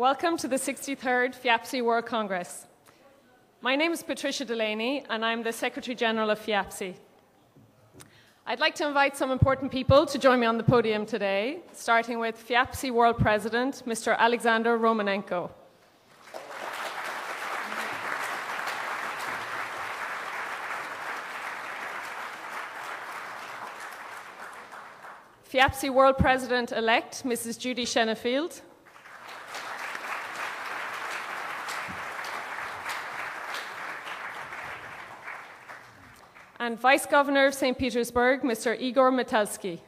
Welcome to the 63rd FIABCI World Congress. My name is Patricia Delaney, and I'm the Secretary General of FIABCI. I'd like to invite some important people to join me on the podium today, starting with FIABCI World President, Mr. Alexander Romanenko. FIABCI World President-elect, Mrs. Judy Shennefield. And Vice Governor of St. Petersburg, Mr. Igor Metelsky.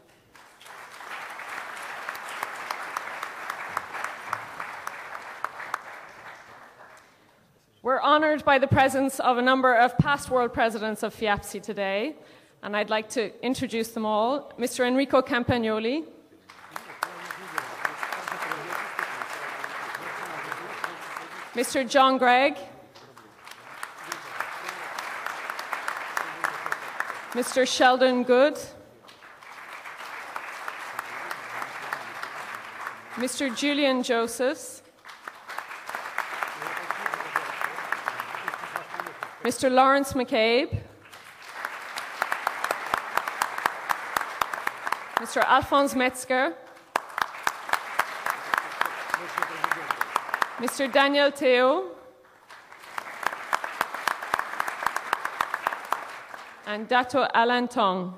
We're honored by the presence of a number of past world presidents of FIABCI today, and I'd like to introduce them all. Mr. Enrico Campagnoli, Mr. John Gregg, Mr. Sheldon Good, Mr. Julian Josephs, Mr. Lawrence McCabe, Mr. Alphonse Metzger, Mr. Daniel Theo, and Dato Alan Tong.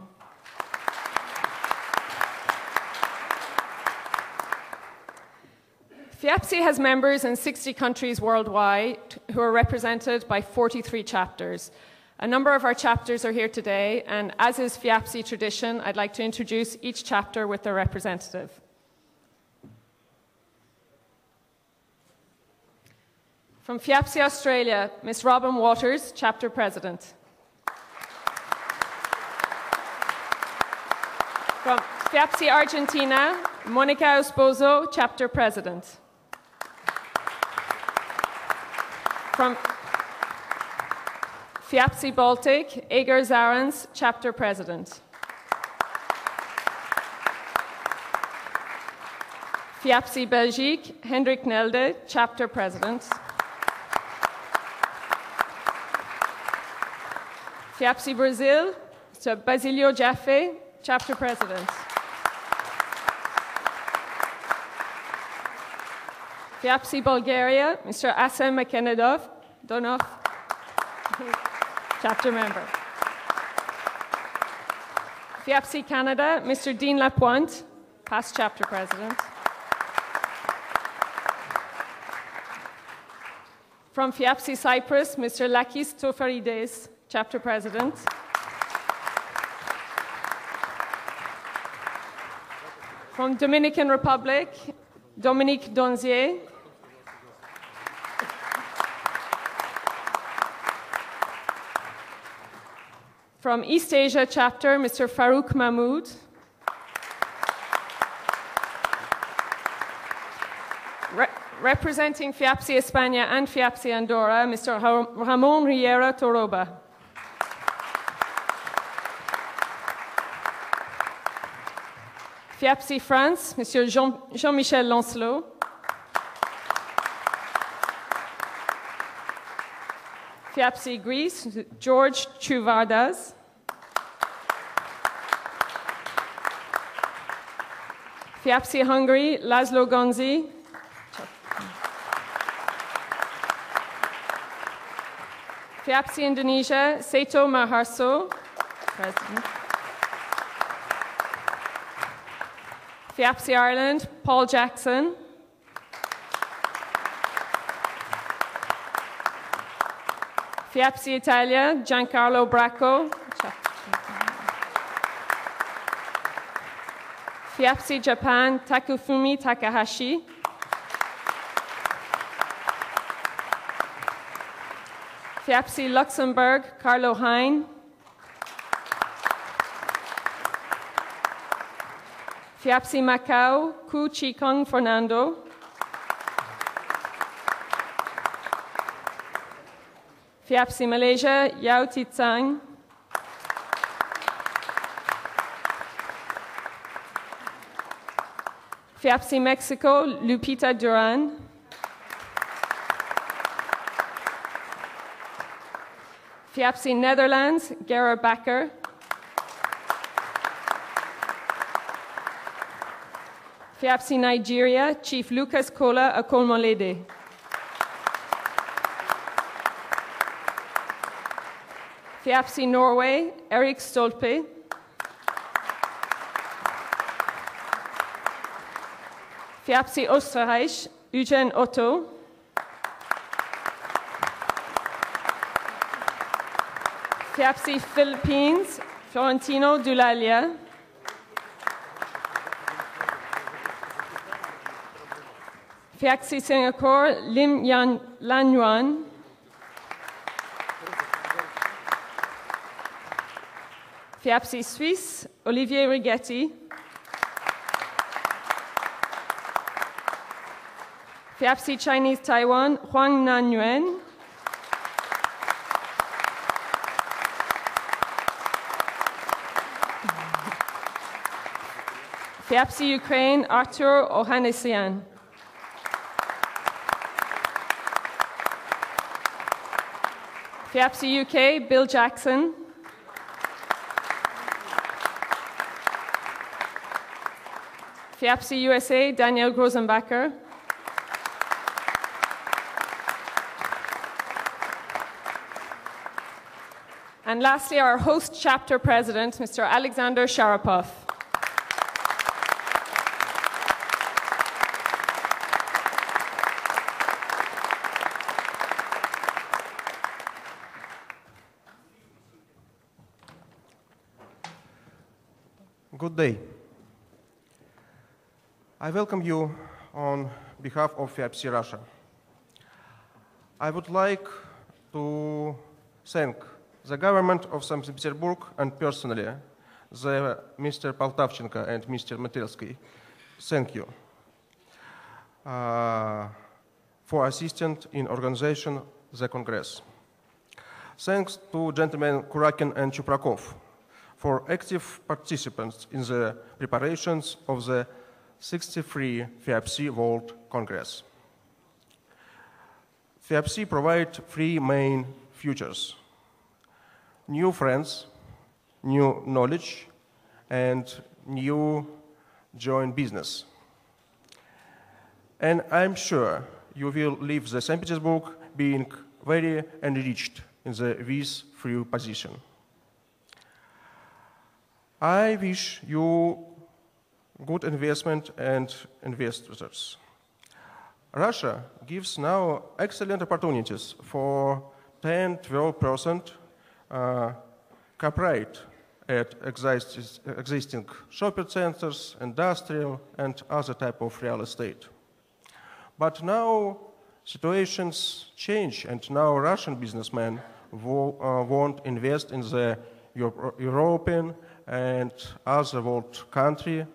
FIABCI has members in 60 countries worldwide who are represented by 43 chapters. A number of our chapters are here today, and as is FIABCI tradition, I'd like to introduce each chapter with their representative. From FIABCI Australia, Ms. Robin Waters, Chapter President. From FIABCI Argentina, Monica Esposo, Chapter President. From FIABCI Baltic, Egor Zarans, Chapter President. FIABCI Belgique, Hendrik Nelde, Chapter President. FIABCI Brazil, Mr. Basilio Jaffe, Chapter President. FIABCI Bulgaria, Mr. Asem Makenedov, Donov, Chapter Member. FIABCI Canada, Mr. Dean Lapointe, past Chapter President. From FIABCI Cyprus, Mr. Lakis Tofarides, Chapter President. From Dominican Republic, Dominique Donzier. From East Asia Chapter, Mr. Farouk Mahmoud. Representing FIABCI España and FIABCI Andorra, Mr. Ramon Riera Toroba. FIABCI France, Monsieur Jean-Michel Lancelot. FIABCI Greece, George Chouvardas. FIABCI Hungary, Laszlo Gonzi. FIABCI Indonesia, Seto Maharso, President. FIABCI Ireland, Paul Jackson. FIABCI Italia, Giancarlo Bracco. FIABCI Japan, Takufumi Takahashi. FIABCI Luxembourg, Carlo Hein. FIABCI Macau, Ku Chi Kung Fernando. FIABCI Malaysia, Yao Titsang. FIABCI Mexico, Lupita Duran. FIABCI Netherlands, Gerard Bakker. FIABCI Nigeria, Chief Lucas Kola Akolmolede. FIABCI Norway, Erik Stolpe. FIABCI Österreich, Eugen Otto. FIABCI Philippines, Florentino Dulalia. FIABCI Singapore, Lim Lan Yuan. FIABCI Suisse, Olivier Rigetti. FIABCI Chinese Taiwan, Huang Nanyuan. FIABCI Ukraine, Artur Ohanessian. FIABCI UK, Bill Jackson. FIABCI USA, Daniel Grosenbacher. And lastly, our host chapter president, Mr. Alexander Sharapov. Good day. I welcome you on behalf of FIABCI Russia. I would like to thank the government of St. Petersburg and personally, Mr. Poltavchenko and Mr. Metelsky. Thank you for assisting in organization the Congress. Thanks to gentlemen Kurakin and Chuprakov for active participants in the preparations of the 63 FIABCI World Congress. FIABCI provides three main features: new friends, new knowledge, and new joint business. And I'm sure you will leave the St. Petersburg being very enriched in this free position. I wish you good investment and investors. Russia gives now excellent opportunities for 10–12% cooperate at existing shopping centers, industrial, and other type of real estate. But now situations change, and now Russian businessmen won't invest in the European and other world country.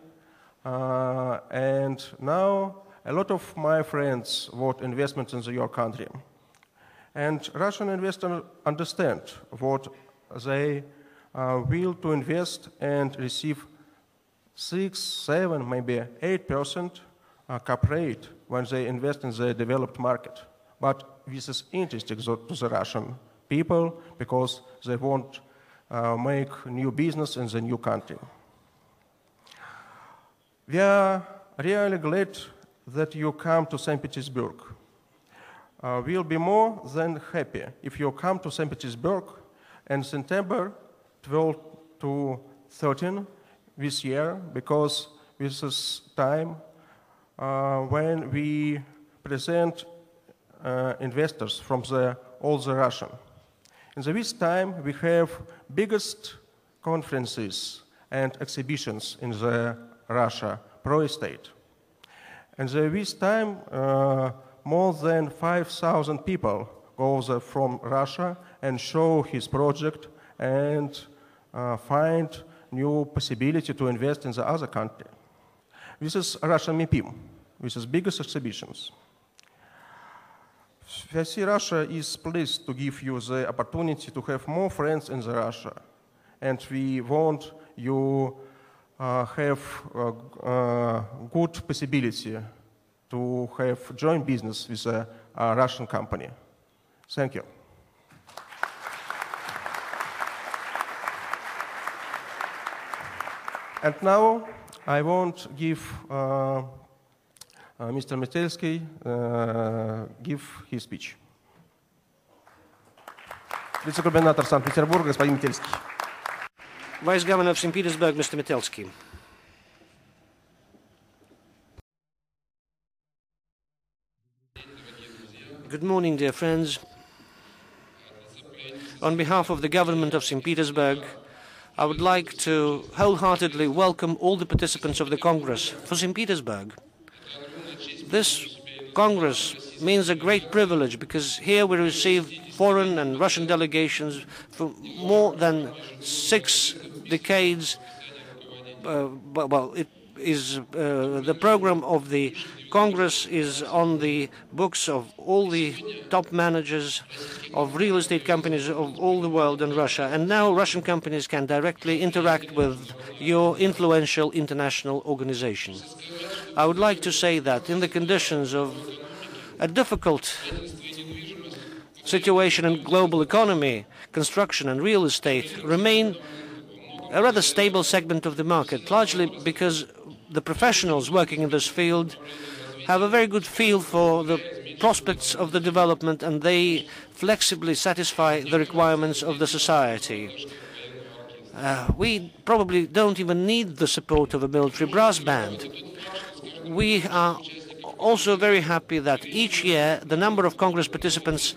And now a lot of my friends want investment in your country. And Russian investors understand what they will to invest and receive 6, 7, maybe 8% cap rate when they invest in the developed market. But this is interesting to the Russian people because they want make new business in the new country. We are really glad that you come to St. Petersburg. We'll be more than happy if you come to St. Petersburg in September 12 to 13 this year, because this is time when we present investors from all the Russian. In this time, we have biggest conferences and exhibitions in the Russia pro-estate. And this time, more than 5,000 people go there from Russia and show his project and find new possibility to invest in the other country. This is Russian MIPIM, which is biggest exhibitions. FIABCI Russia is pleased to give you the opportunity to have more friends in the Russia, and we want you have a good possibility to have joint business with a Russian company. Thank you. And now I want give Mr. Metelsky give his speech. Вице-губернатор Санкт-Петербурга, господин Метельский. Vice Governor of St. Petersburg, Mr. Metelsky. Good morning, dear friends. On behalf of the government of St. Petersburg, I would like to wholeheartedly welcome all the participants of the Congress for St. Petersburg. This Congress means a great privilege because here we receive foreign and Russian delegations for more than 6 decades. It is the program of the Congress is on the books of all the top managers of real estate companies of all the world and Russia. And now Russian companies can directly interact with your influential international organization. I would like to say that in the conditions of a difficult situation in global economy, construction and real estate remain a rather stable segment of the market, largely because the professionals working in this field have a very good feel for the prospects of the development, and they flexibly satisfy the requirements of the society. We probably don't even need the support of a military brass band. We are also very happy that each year the number of Congress participants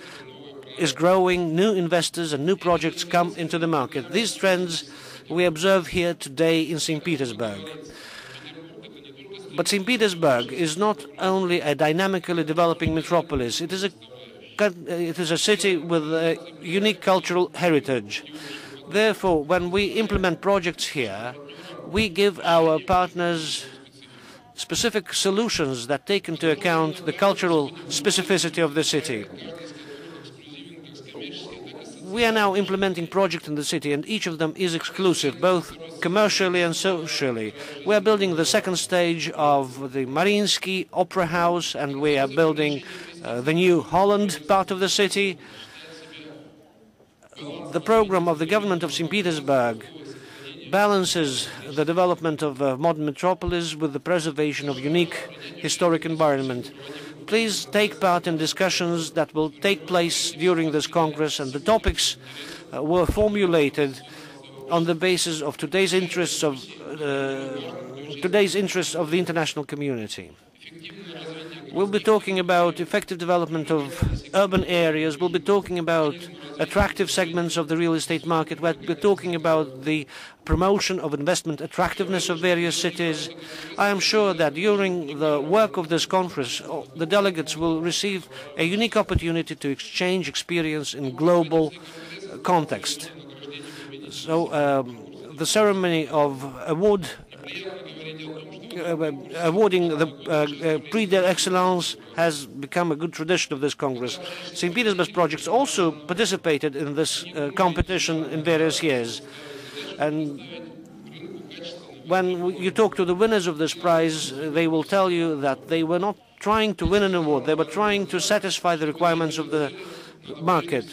is growing, new investors and new projects come into the market. These trends we observe here today in St. Petersburg. But St. Petersburg is not only a dynamically developing metropolis, it is a city with a unique cultural heritage. Therefore, when we implement projects here, we give our partners specific solutions that take into account the cultural specificity of the city. We are now implementing projects in the city, and each of them is exclusive, both commercially and socially. We are building the second stage of the Mariinsky Opera House, and we are building the new Holland part of the city. The program of the government of St. Petersburg balances the development of a modern metropolis with the preservation of unique historic environment. Please take part in discussions that will take place during this Congress, and the topics were formulated on the basis of today's interests of the international community. We'll be talking about effective development of urban areas. We'll be talking about attractive segments of the real estate market. We're talking about the promotion of investment attractiveness of various cities. I am sure that during the work of this conference, the delegates will receive a unique opportunity to exchange experience in global context. So the ceremony of awarding the Prix d'Excellence has become a good tradition of this Congress. St. Petersburg's projects also participated in this competition in various years. And when you talk to the winners of this prize, they will tell you that they were not trying to win an award, they were trying to satisfy the requirements of the market.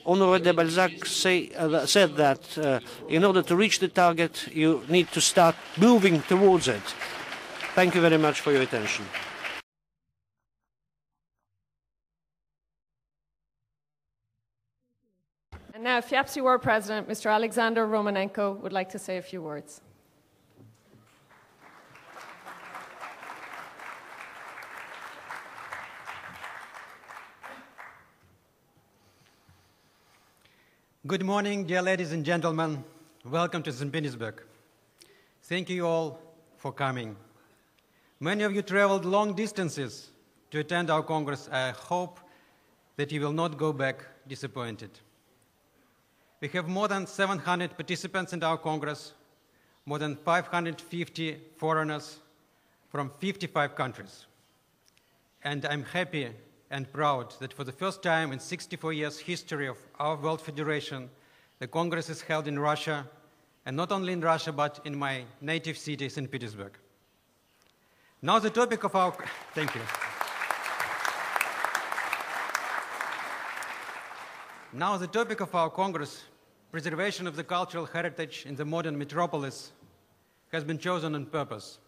Honoré de Balzac said that in order to reach the target, you need to start moving towards it. Thank you very much for your attention. And now, FIABCI World President, Mr. Alexander Romanenko, would like to say a few words. Good morning, dear ladies and gentlemen. Welcome to St. Petersburg. Thank you all for coming. Many of you traveled long distances to attend our Congress. I hope that you will not go back disappointed. We have more than 700 participants in our Congress, more than 550 foreigners from 55 countries. And I'm happy and proud that for the first time in 64 years history of our World Federation, the Congress is held in Russia, and not only in Russia, but in my native city, St. Petersburg. Now the topic of our... Thank you. Now the topic of our Congress, preservation of the cultural heritage in the modern metropolis, has been chosen on purpose.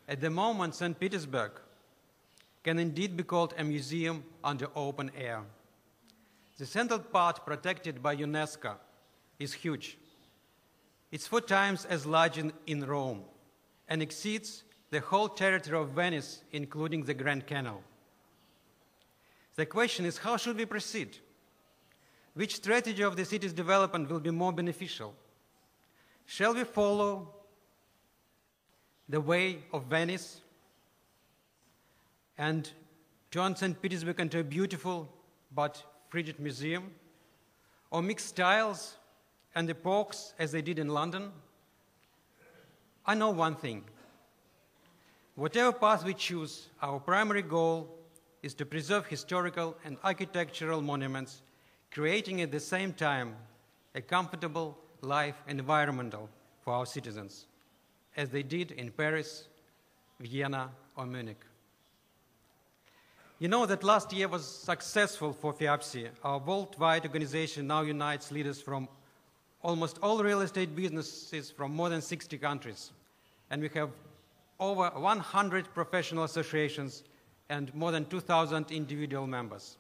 At the moment, St. Petersburg can indeed be called a museum under open air. The central part protected by UNESCO is huge. It's 4 times as large in Rome and exceeds the whole territory of Venice, including the Grand Canal. The question is, how should we proceed? Which strategy of the city's development will be more beneficial? Shall we follow the way of Venice and turn St. Petersburg into a beautiful but frigid museum? Or mix styles and epochs as they did in London? I know one thing. Whatever path we choose, our primary goal is to preserve historical and architectural monuments, creating at the same time a comfortable life environment for our citizens, as they did in Paris, Vienna, or Munich. You know that last year was successful for FIABCI. Our worldwide organization now unites leaders from almost all real estate businesses from more than 60 countries. And we have over 100 professional associations and more than 2,000 individual members.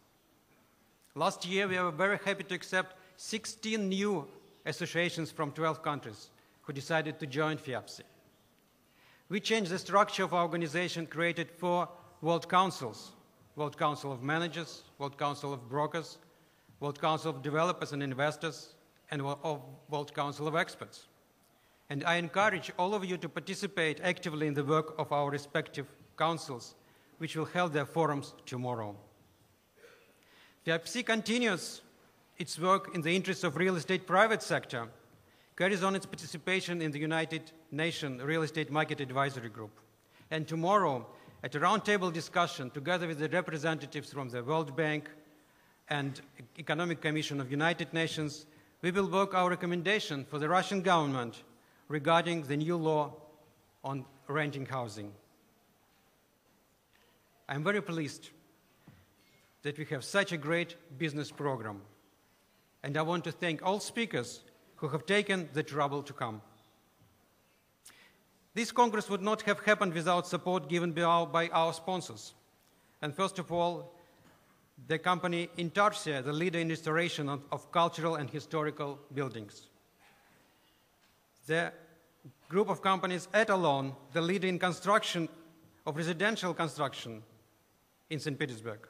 Last year, we were very happy to accept 16 new associations from 12 countries who decided to join FIABCI. We changed the structure of our organization, created 4 World Councils: World Council of Managers, World Council of Brokers, World Council of Developers and Investors, and World Council of Experts. And I encourage all of you to participate actively in the work of our respective councils, which will hold their forums tomorrow. FIABCI continues its work in the interests of real estate private sector, carries on its participation in the United Nations Real Estate Market Advisory Group. And tomorrow, at a roundtable discussion, together with the representatives from the World Bank and Economic Commission of United Nations, we will work our recommendation for the Russian government regarding the new law on renting housing. I'm very pleased that we have such a great business program. And I want to thank all speakers who have taken the trouble to come. This Congress would not have happened without support given by our sponsors. And first of all, the company Intarsia, the leader in restoration of cultural and historical buildings. The group of companies Etalon, the leader in construction of residential construction in St. Petersburg.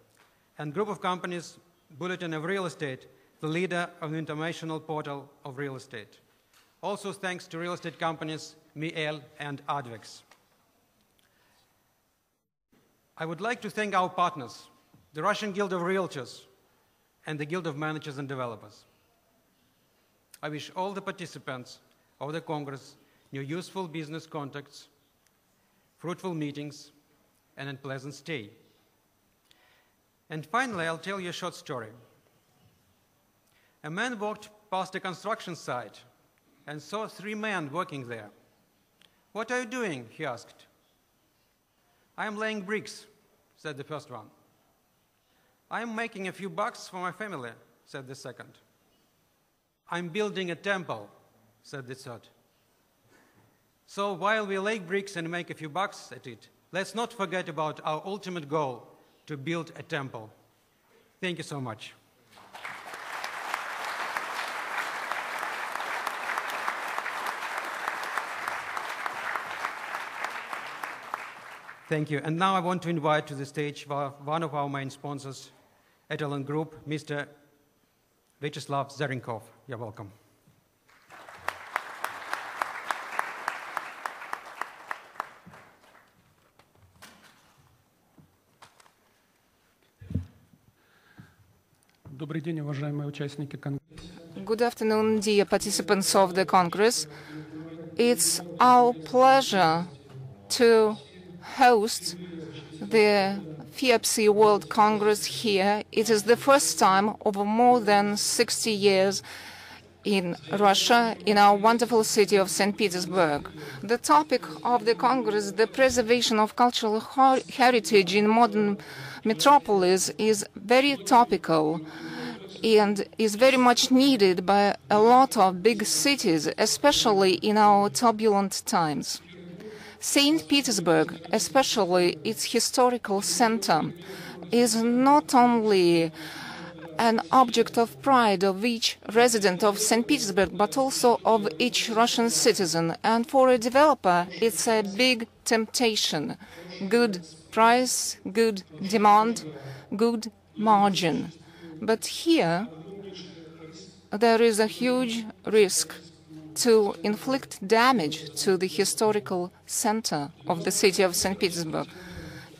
And group of companies Bulletin of Real Estate, the leader of the international portal of real estate. Also thanks to real estate companies Miel and Advex. I would like to thank our partners, the Russian Guild of Realtors and the Guild of Managers and Developers. I wish all the participants of the Congress new useful business contacts, fruitful meetings, and a pleasant stay. And finally, I'll tell you a short story. A man walked past a construction site and saw 3 men working there. "What are you doing?" he asked. "I am laying bricks," said the first one. "I am making a few bucks for my family," said the second. "I'm building a temple," said the third. So while we lay bricks and make a few bucks at it, let's not forget about our ultimate goal, to build a temple. Thank you so much. Thank you. And now I want to invite to the stage one of our main sponsors, Etalon Group, Mr. Vyacheslav Zarenkov. You're welcome. Good afternoon, dear participants of the Congress. It's our pleasure to host the FIABCI World Congress here. It is the first time over more than 60 years in Russia, in our wonderful city of St. Petersburg. The topic of the Congress, the preservation of cultural heritage in modern metropolis, is very topical. and is very much needed by a lot of big cities, especially in our turbulent times. St. Petersburg, especially its historical center, is not only an object of pride of each resident of St. Petersburg, but also of each Russian citizen. And for a developer, it's a big temptation. Good price, good demand, good margin. But here, there is a huge risk to inflict damage to the historical center of the city of St. Petersburg.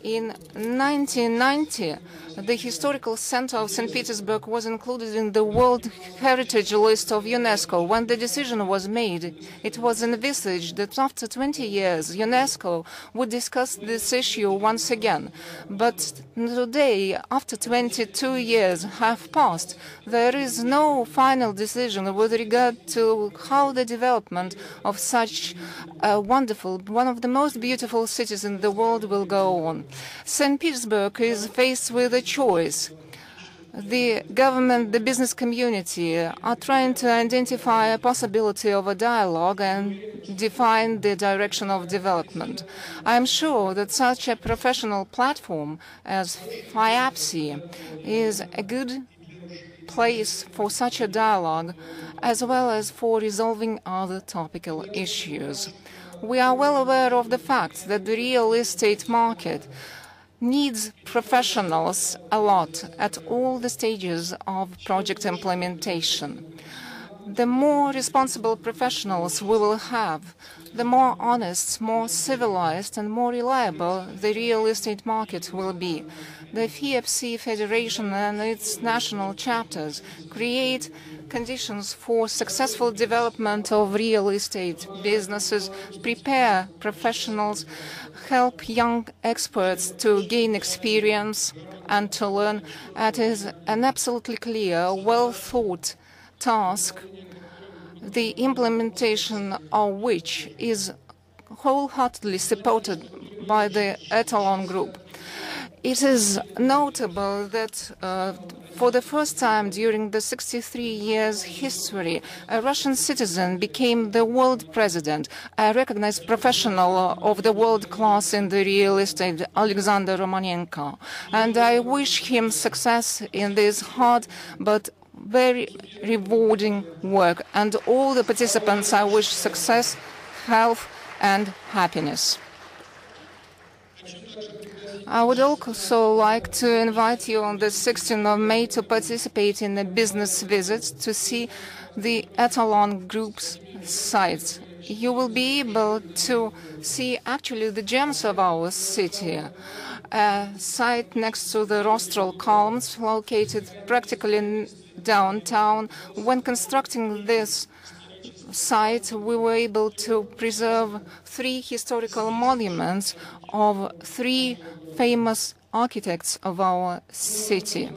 In 1990, the historical center of St. Petersburg was included in the World Heritage List of UNESCO. When the decision was made, it was envisaged that after 20 years, UNESCO would discuss this issue once again. But today, after 22 years have passed, there is no final decision with regard to how the development of such a wonderful, one of the most beautiful cities in the world will go on. St. Petersburg is faced with a choice. The government, the business community are trying to identify a possibility of a dialogue and define the direction of development. I am sure that such a professional platform as FIABCI is a good place for such a dialogue, as well as for resolving other topical issues. We are well aware of the fact that the real estate market needs professionals a lot at all the stages of project implementation. The more responsible professionals we will have, the more honest, more civilized, and more reliable the real estate market will be. The FIABCI Federation and its national chapters create conditions for successful development of real estate businesses, prepare professionals, help young experts to gain experience and to learn. It is an absolutely clear, well-thought task, the implementation of which is wholeheartedly supported by the Echelon Group. It is notable that for the first time during the 63 years history, a Russian citizen became the world president, a recognized professional of the world class in the real estate, Alexander Romanenko. And I wish him success in this hard but very rewarding work. And all the participants, I wish success, health, and happiness. I would also like to invite you on the 16th of May to participate in a business visit to see the Echelon Group's sites. You will be able to see actually the gems of our city. A site next to the Rostral Calms, located practically in downtown. When constructing this site, we were able to preserve 3 historical monuments of 3 famous architects of our city.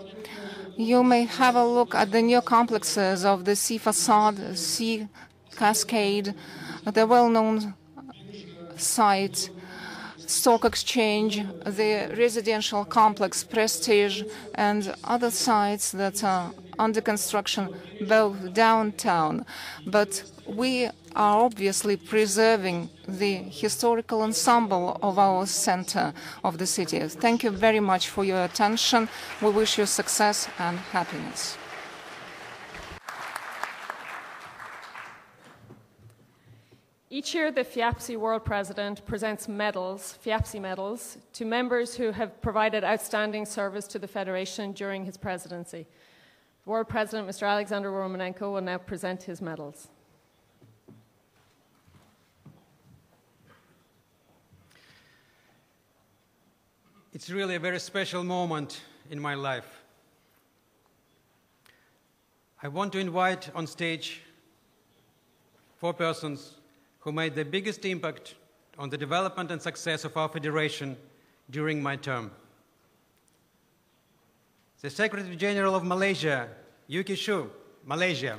You may have a look at the new complexes of the Sea Facade, Sea Cascade, the well-known site, Stock Exchange, the residential complex Prestige, and other sites that are under construction both downtown. But we are obviously preserving the historical ensemble of our center of the city. Thank you very much for your attention. We wish you success and happiness. Each year, the FIABCI World President presents medals, FIABCI medals, to members who have provided outstanding service to the Federation during his presidency. The World President, Mr. Alexander Romanenko, will now present his medals. It's really a very special moment in my life. I want to invite on stage 4 persons who made the biggest impact on the development and success of our federation during my term. The Secretary General of Malaysia, Yuki Shu, Malaysia.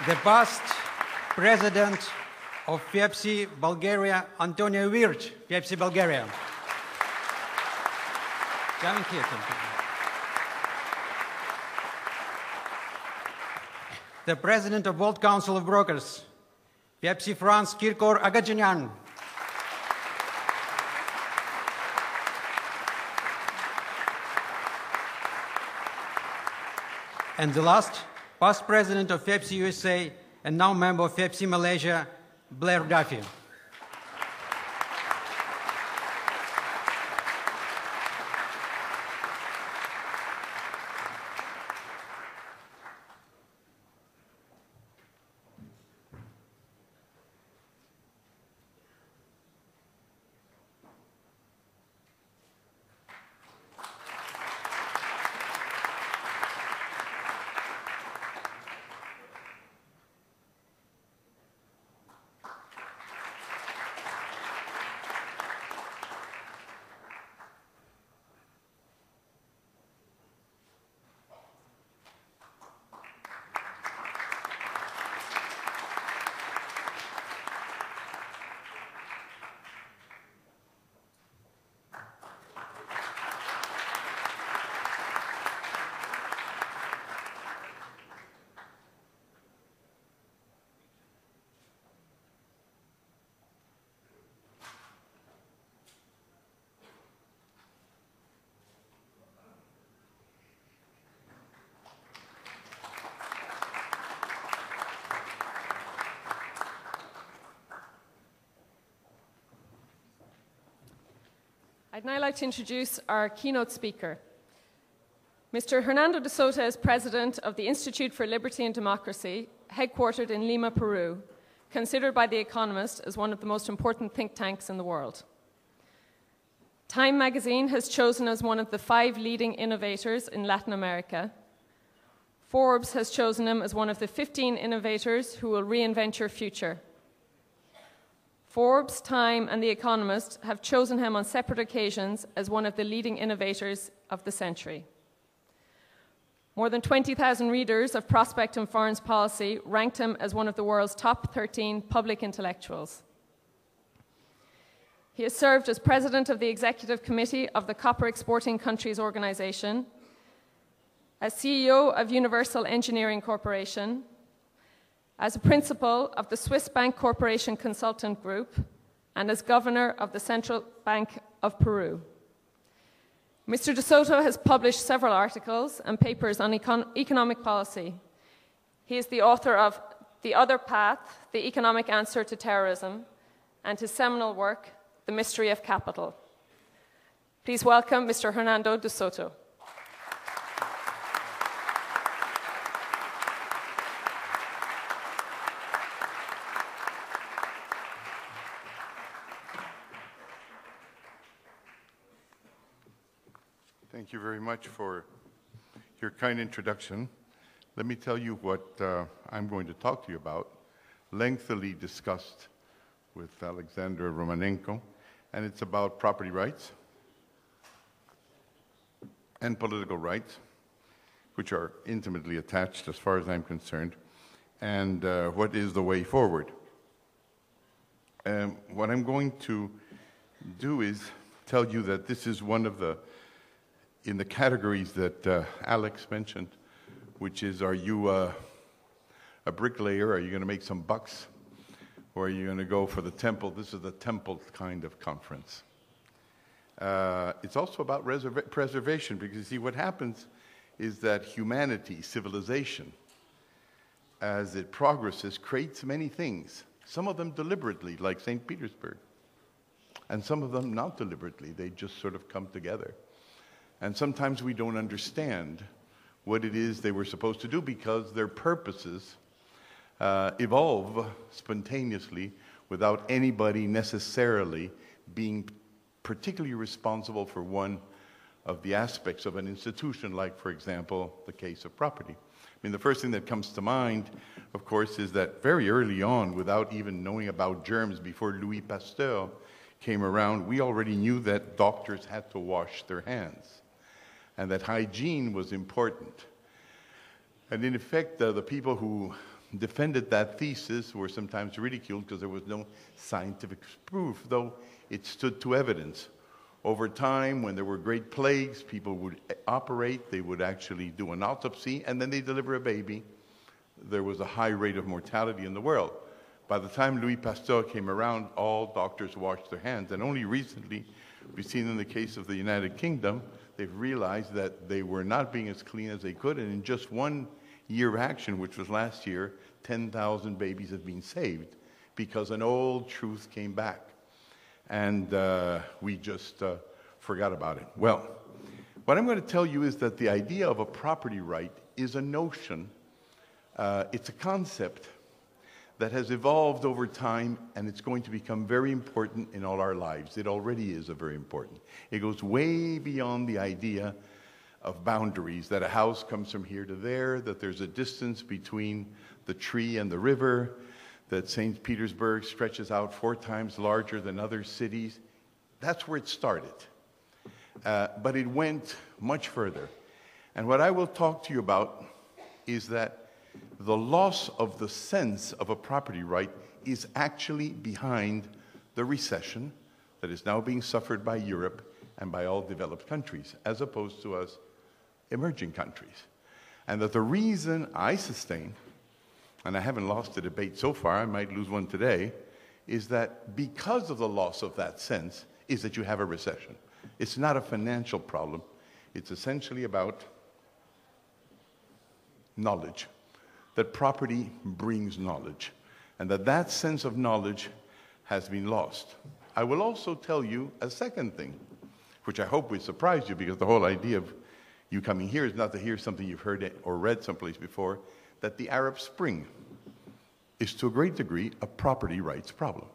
The past President of FIABCI Bulgaria, Antonio Virch, FIABCI Bulgaria. Come here, come here. The President of World Council of Brokers, FIABCI France, Kirkor Agajanian. And the last, past President of FIABCI USA and now member of FIABCI Malaysia, Blair Duffy. I'd now like to introduce our keynote speaker. Mr. Hernando de Soto is president of the Institute for Liberty and Democracy, headquartered in Lima, Peru, considered by The Economist as one of the most important think tanks in the world. Time magazine has chosen as one of the 5 leading innovators in Latin America. Forbes has chosen him as one of the 15 innovators who will reinvent your future. Forbes, Time, and The Economist have chosen him on separate occasions as one of the leading innovators of the century. More than 20,000 readers of Prospect and Foreign Policy ranked him as one of the world's top 13 public intellectuals. He has served as president of the executive committee of the Copper Exporting Countries Organization, as CEO of Universal Engineering Corporation, as a principal of the Swiss Bank Corporation Consultant Group, and as governor of the Central Bank of Peru. Mr. de Soto has published several articles and papers on economic policy. He is the author of The Other Path, The Economic Answer to Terrorism, and his seminal work, The Mystery of Capital. Please welcome Mr. Hernando de Soto. Thank you very much for your kind introduction. Let me tell you what I'm going to talk to you about, lengthily discussed with Alexander Romanenko, and it's about property rights and political rights, which are intimately attached as far as I'm concerned, and what is the way forward. What I'm going to do is tell you that this is one of the in the categories that Alex mentioned, which is, are you a bricklayer? Are you going to make some bucks? Or are you going to go for the temple? This is the temple kind of conference. It's also about preservation, because you see, what happens is that humanity, civilization, as it progresses, creates many things. Some of them deliberately, like St. Petersburg, and some of them not deliberately. They just sort of come together. And sometimes we don't understand what it is they were supposed to do, because their purposes evolve spontaneously without anybody necessarily being particularly responsible for one of the aspects of an institution, like, for example, the case of property. I mean, the first thing that comes to mind, of course, is that very early on, without even knowing about germs, before Louis Pasteur came around, we already knew that doctors had to wash their hands, and that hygiene was important. And in effect, the people who defended that thesis were sometimes ridiculed because there was no scientific proof, though it stood to evidence. Over time, when there were great plagues, people would operate, they would actually do an autopsy, and then they deliver a baby. There was a high rate of mortality in the world. By the time Louis Pasteur came around, all doctors washed their hands, and only recently, we've seen in the case of the United Kingdom, they've realized that they were not being as clean as they could, and in just 1 year of action, which was last year, 10,000 babies have been saved because an old truth came back. And we just forgot about it. Well, what I'm going to tell you is that the idea of a property right is a notion, it's a concept that has evolved over time, and it's going to become very important in all our lives. It already is very important. It goes way beyond the idea of boundaries, that a house comes from here to there, that there's a distance between the tree and the river, that St. Petersburg stretches out 4 times larger than other cities. That's where it started. But it went much further. And what I will talk to you about is that the loss of the sense of a property right is actually behind the recession that is now being suffered by Europe and by all developed countries, as opposed to us emerging countries. And that the reason I sustain, and I haven't lost a debate so far, I might lose one today, is that because of the loss of that sense is that you have a recession. It's not a financial problem. It's essentially about knowledge, that property brings knowledge, and that sense of knowledge has been lost. I will also tell you a second thing, which I hope will surprise you, because the whole idea of you coming here is not to hear something you've heard or read someplace before, that the Arab Spring is to a great degree a property rights problem.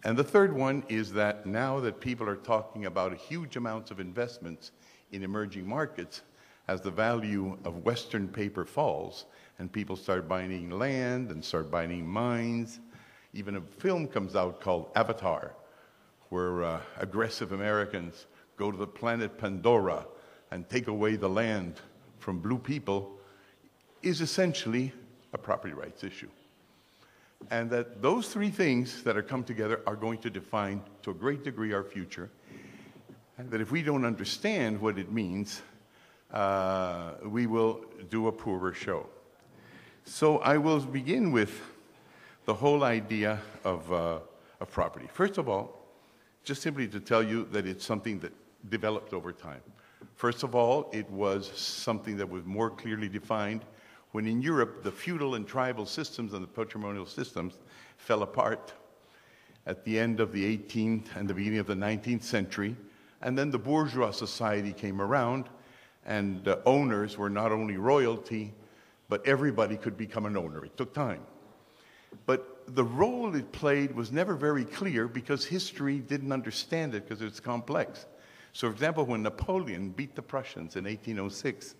And the third one is that now that people are talking about huge amounts of investments in emerging markets, as the value of Western paper falls and people start buying land and start buying mines, even a film comes out called Avatar, where aggressive Americans go to the planet Pandora and take away the land from blue people, is essentially a property rights issue. And that those 3 things that are come together are going to define, to a great degree, our future. And that if we don't understand what it means, we will do a poorer show. So I will begin with the whole idea of property. First of all, just simply to tell you that it's something that developed over time. First of all, it was something that was more clearly defined when in Europe the feudal and tribal systems and the patrimonial systems fell apart at the end of the 18th and the beginning of the 19th century. And then the bourgeois society came around, and owners were not only royalty, but everybody could become an owner. It took time. But the role it played was never very clear because history didn't understand it because it's complex. So, for example, when Napoleon beat the Prussians in 1806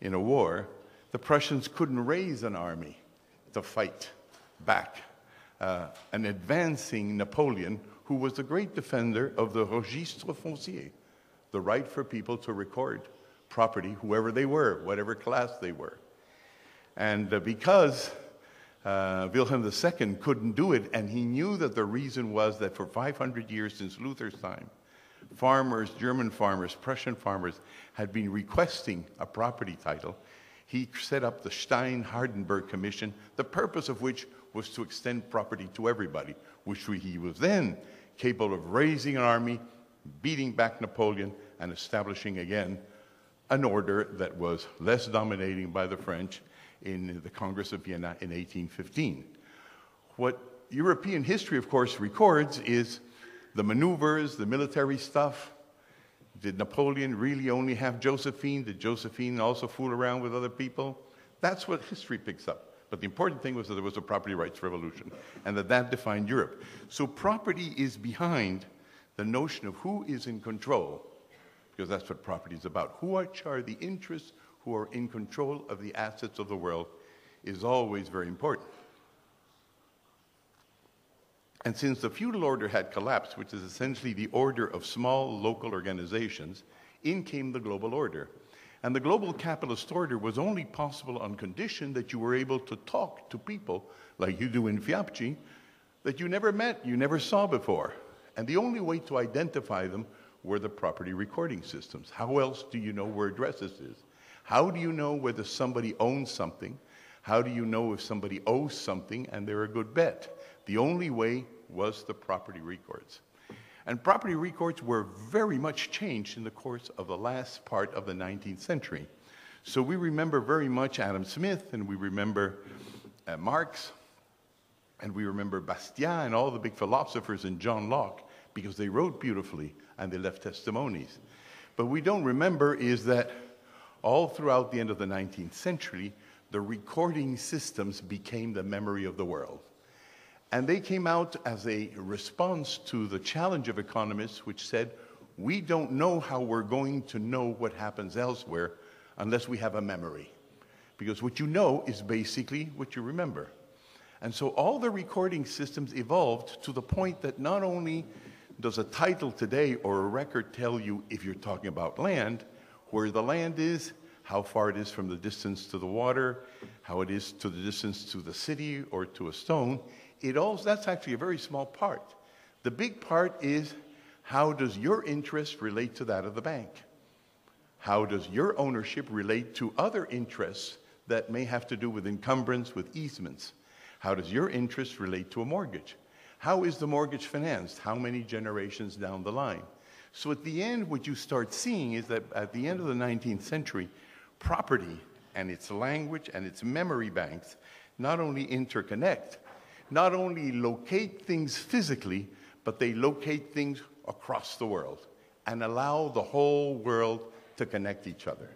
in a war, the Prussians couldn't raise an army to fight back an advancing Napoleon, who was a great defender of the registre foncier, the right for people to record property, whoever they were, whatever class they were. And because Wilhelm II couldn't do it, and he knew that the reason was that for 500 years since Luther's time, farmers, German farmers, Prussian farmers, had been requesting a property title, he set up the Stein-Hardenberg Commission, the purpose of which was to extend property to everybody, which he was then capable of raising an army, beating back Napoleon, and establishing again an order that was less dominating by the French in the Congress of Vienna in 1815. What European history, of course, records is the maneuvers, the military stuff. Did Napoleon really only have Josephine? Did Josephine also fool around with other people? That's what history picks up. But the important thing was that there was a property rights revolution, and that defined Europe. So property is behind the notion of who is in control, because that's what property is about. Who are the interests who are in control of the assets of the world is always very important. And since the feudal order had collapsed, which is essentially the order of small local organizations, in came the global order. And the global capitalist order was only possible on condition that you were able to talk to people like you do in FIABCI that you never met, you never saw before. And the only way to identify them were the property recording systems. How else do you know where addresses is? How do you know whether somebody owns something? How do you know if somebody owes something and they're a good bet? The only way was the property records. And property records were very much changed in the course of the last part of the 19th century. So we remember very much Adam Smith, and we remember Marx, and we remember Bastiat and all the big philosophers and John Locke, because they wrote beautifully and they left testimonies. But we don't remember is that all throughout the end of the 19th century, the recording systems became the memory of the world. And they came out as a response to the challenge of economists, which said, we don't know how we're going to know what happens elsewhere unless we have a memory. Because what you know is basically what you remember. And so all the recording systems evolved to the point that not only does a title today or a record tell you if you're talking about land, where the land is, how far it is from the distance to the water, how it is to the distance to the city or to a stone, that's actually a very small part. The big part is, how does your interest relate to that of the bank? How does your ownership relate to other interests that may have to do with encumbrance, with easements? How does your interest relate to a mortgage? How is the mortgage financed? How many generations down the line? So at the end, what you start seeing is that at the end of the 19th century, property and its language and its memory banks not only interconnect, not only locate things physically, but they locate things across the world and allow the whole world to connect each other.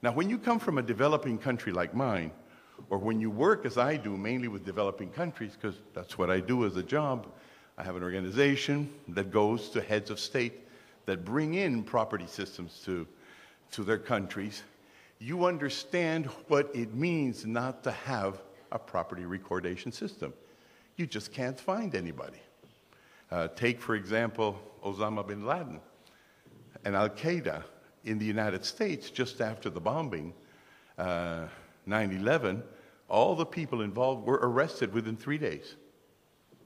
Now, when you come from a developing country like mine, or when you work, as I do, mainly with developing countries, because that's what I do as a job, I have an organization that goes to heads of state that bring in property systems to their countries. You understand what it means not to have a property recordation system. You just can't find anybody. Take, for example, Osama bin Laden and Al-Qaeda in the United States just after the bombing, 9/11, all the people involved were arrested within 3 days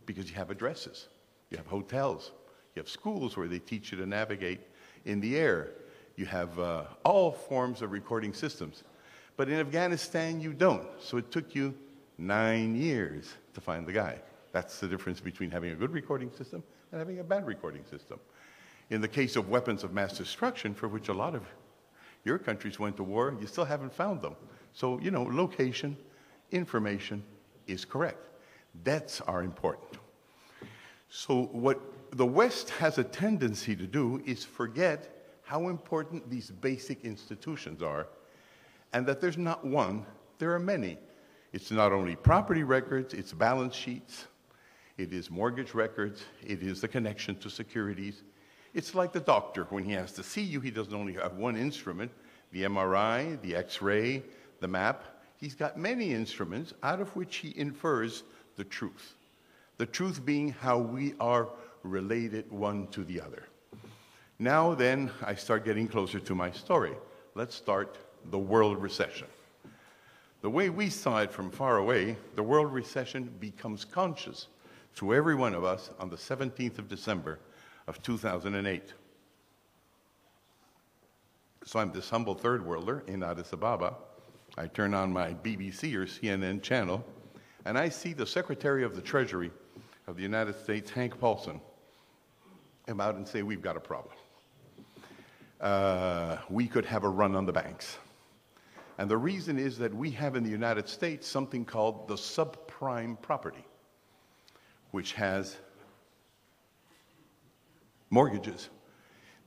because you have addresses, you have hotels, you have schools where they teach you to navigate in the air, you have all forms of recording systems. But in Afghanistan, you don't. So it took you 9 years to find the guy. That's the difference between having a good recording system and having a bad recording system. In the case of weapons of mass destruction, for which a lot of your countries went to war, you still haven't found them. So, you know, location, information is correct. Debts are important. So what the West has a tendency to do is forget how important these basic institutions are, and that there's not one, there are many. It's not only property records, it's balance sheets, it is mortgage records, it is the connection to securities. It's like the doctor, when he has to see you, he doesn't only have one instrument, the MRI, the X-ray, the map. He's got many instruments out of which he infers the truth. The truth being how we are related one to the other. Now then, I start getting closer to my story. Let's start the world recession. The way we saw it from far away, the world recession becomes conscious to every one of us on the 17th of December of 2008. So I'm this humble third worlder in Addis Ababa. I turn on my BBC or CNN channel, and I see the Secretary of the Treasury of the United States, Hank Paulson, come out and say, we've got a problem. We could have a run on the banks. And the reason is that we have in the United States something called the subprime property, which has mortgages.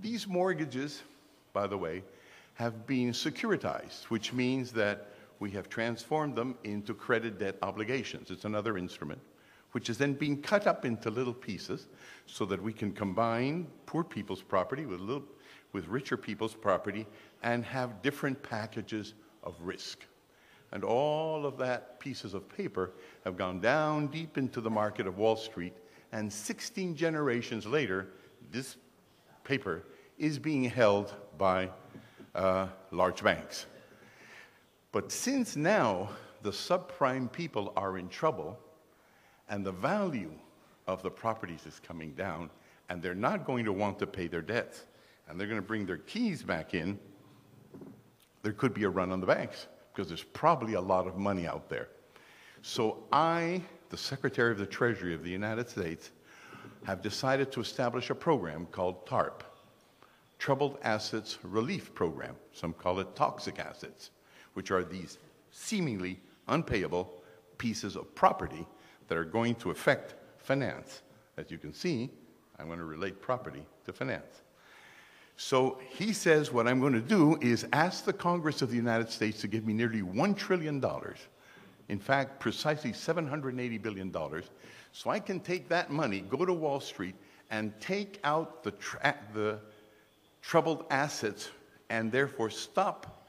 These mortgages, by the way, have been securitized, which means that we have transformed them into credit debt obligations. It's another instrument, which is then being cut up into little pieces so that we can combine poor people's property with richer people's property and have different packages of risk. And all of that pieces of paper have gone down deep into the market of Wall Street, and 16 generations later, this paper is being held by large banks. But since now the subprime people are in trouble and the value of the properties is coming down and they're not going to want to pay their debts and they're going to bring their keys back in, there could be a run on the banks because there's probably a lot of money out there. So I, the Secretary of the Treasury of the United States, have decided to establish a program called TARP, Troubled Assets Relief Program. Some call it toxic assets, which are these seemingly unpayable pieces of property that are going to affect finance. As you can see, I'm going to relate property to finance. So he says what I'm going to do is ask the Congress of the United States to give me nearly $1 trillion, in fact, precisely $780 billion, so I can take that money, go to Wall Street, and take out the troubled assets and therefore stop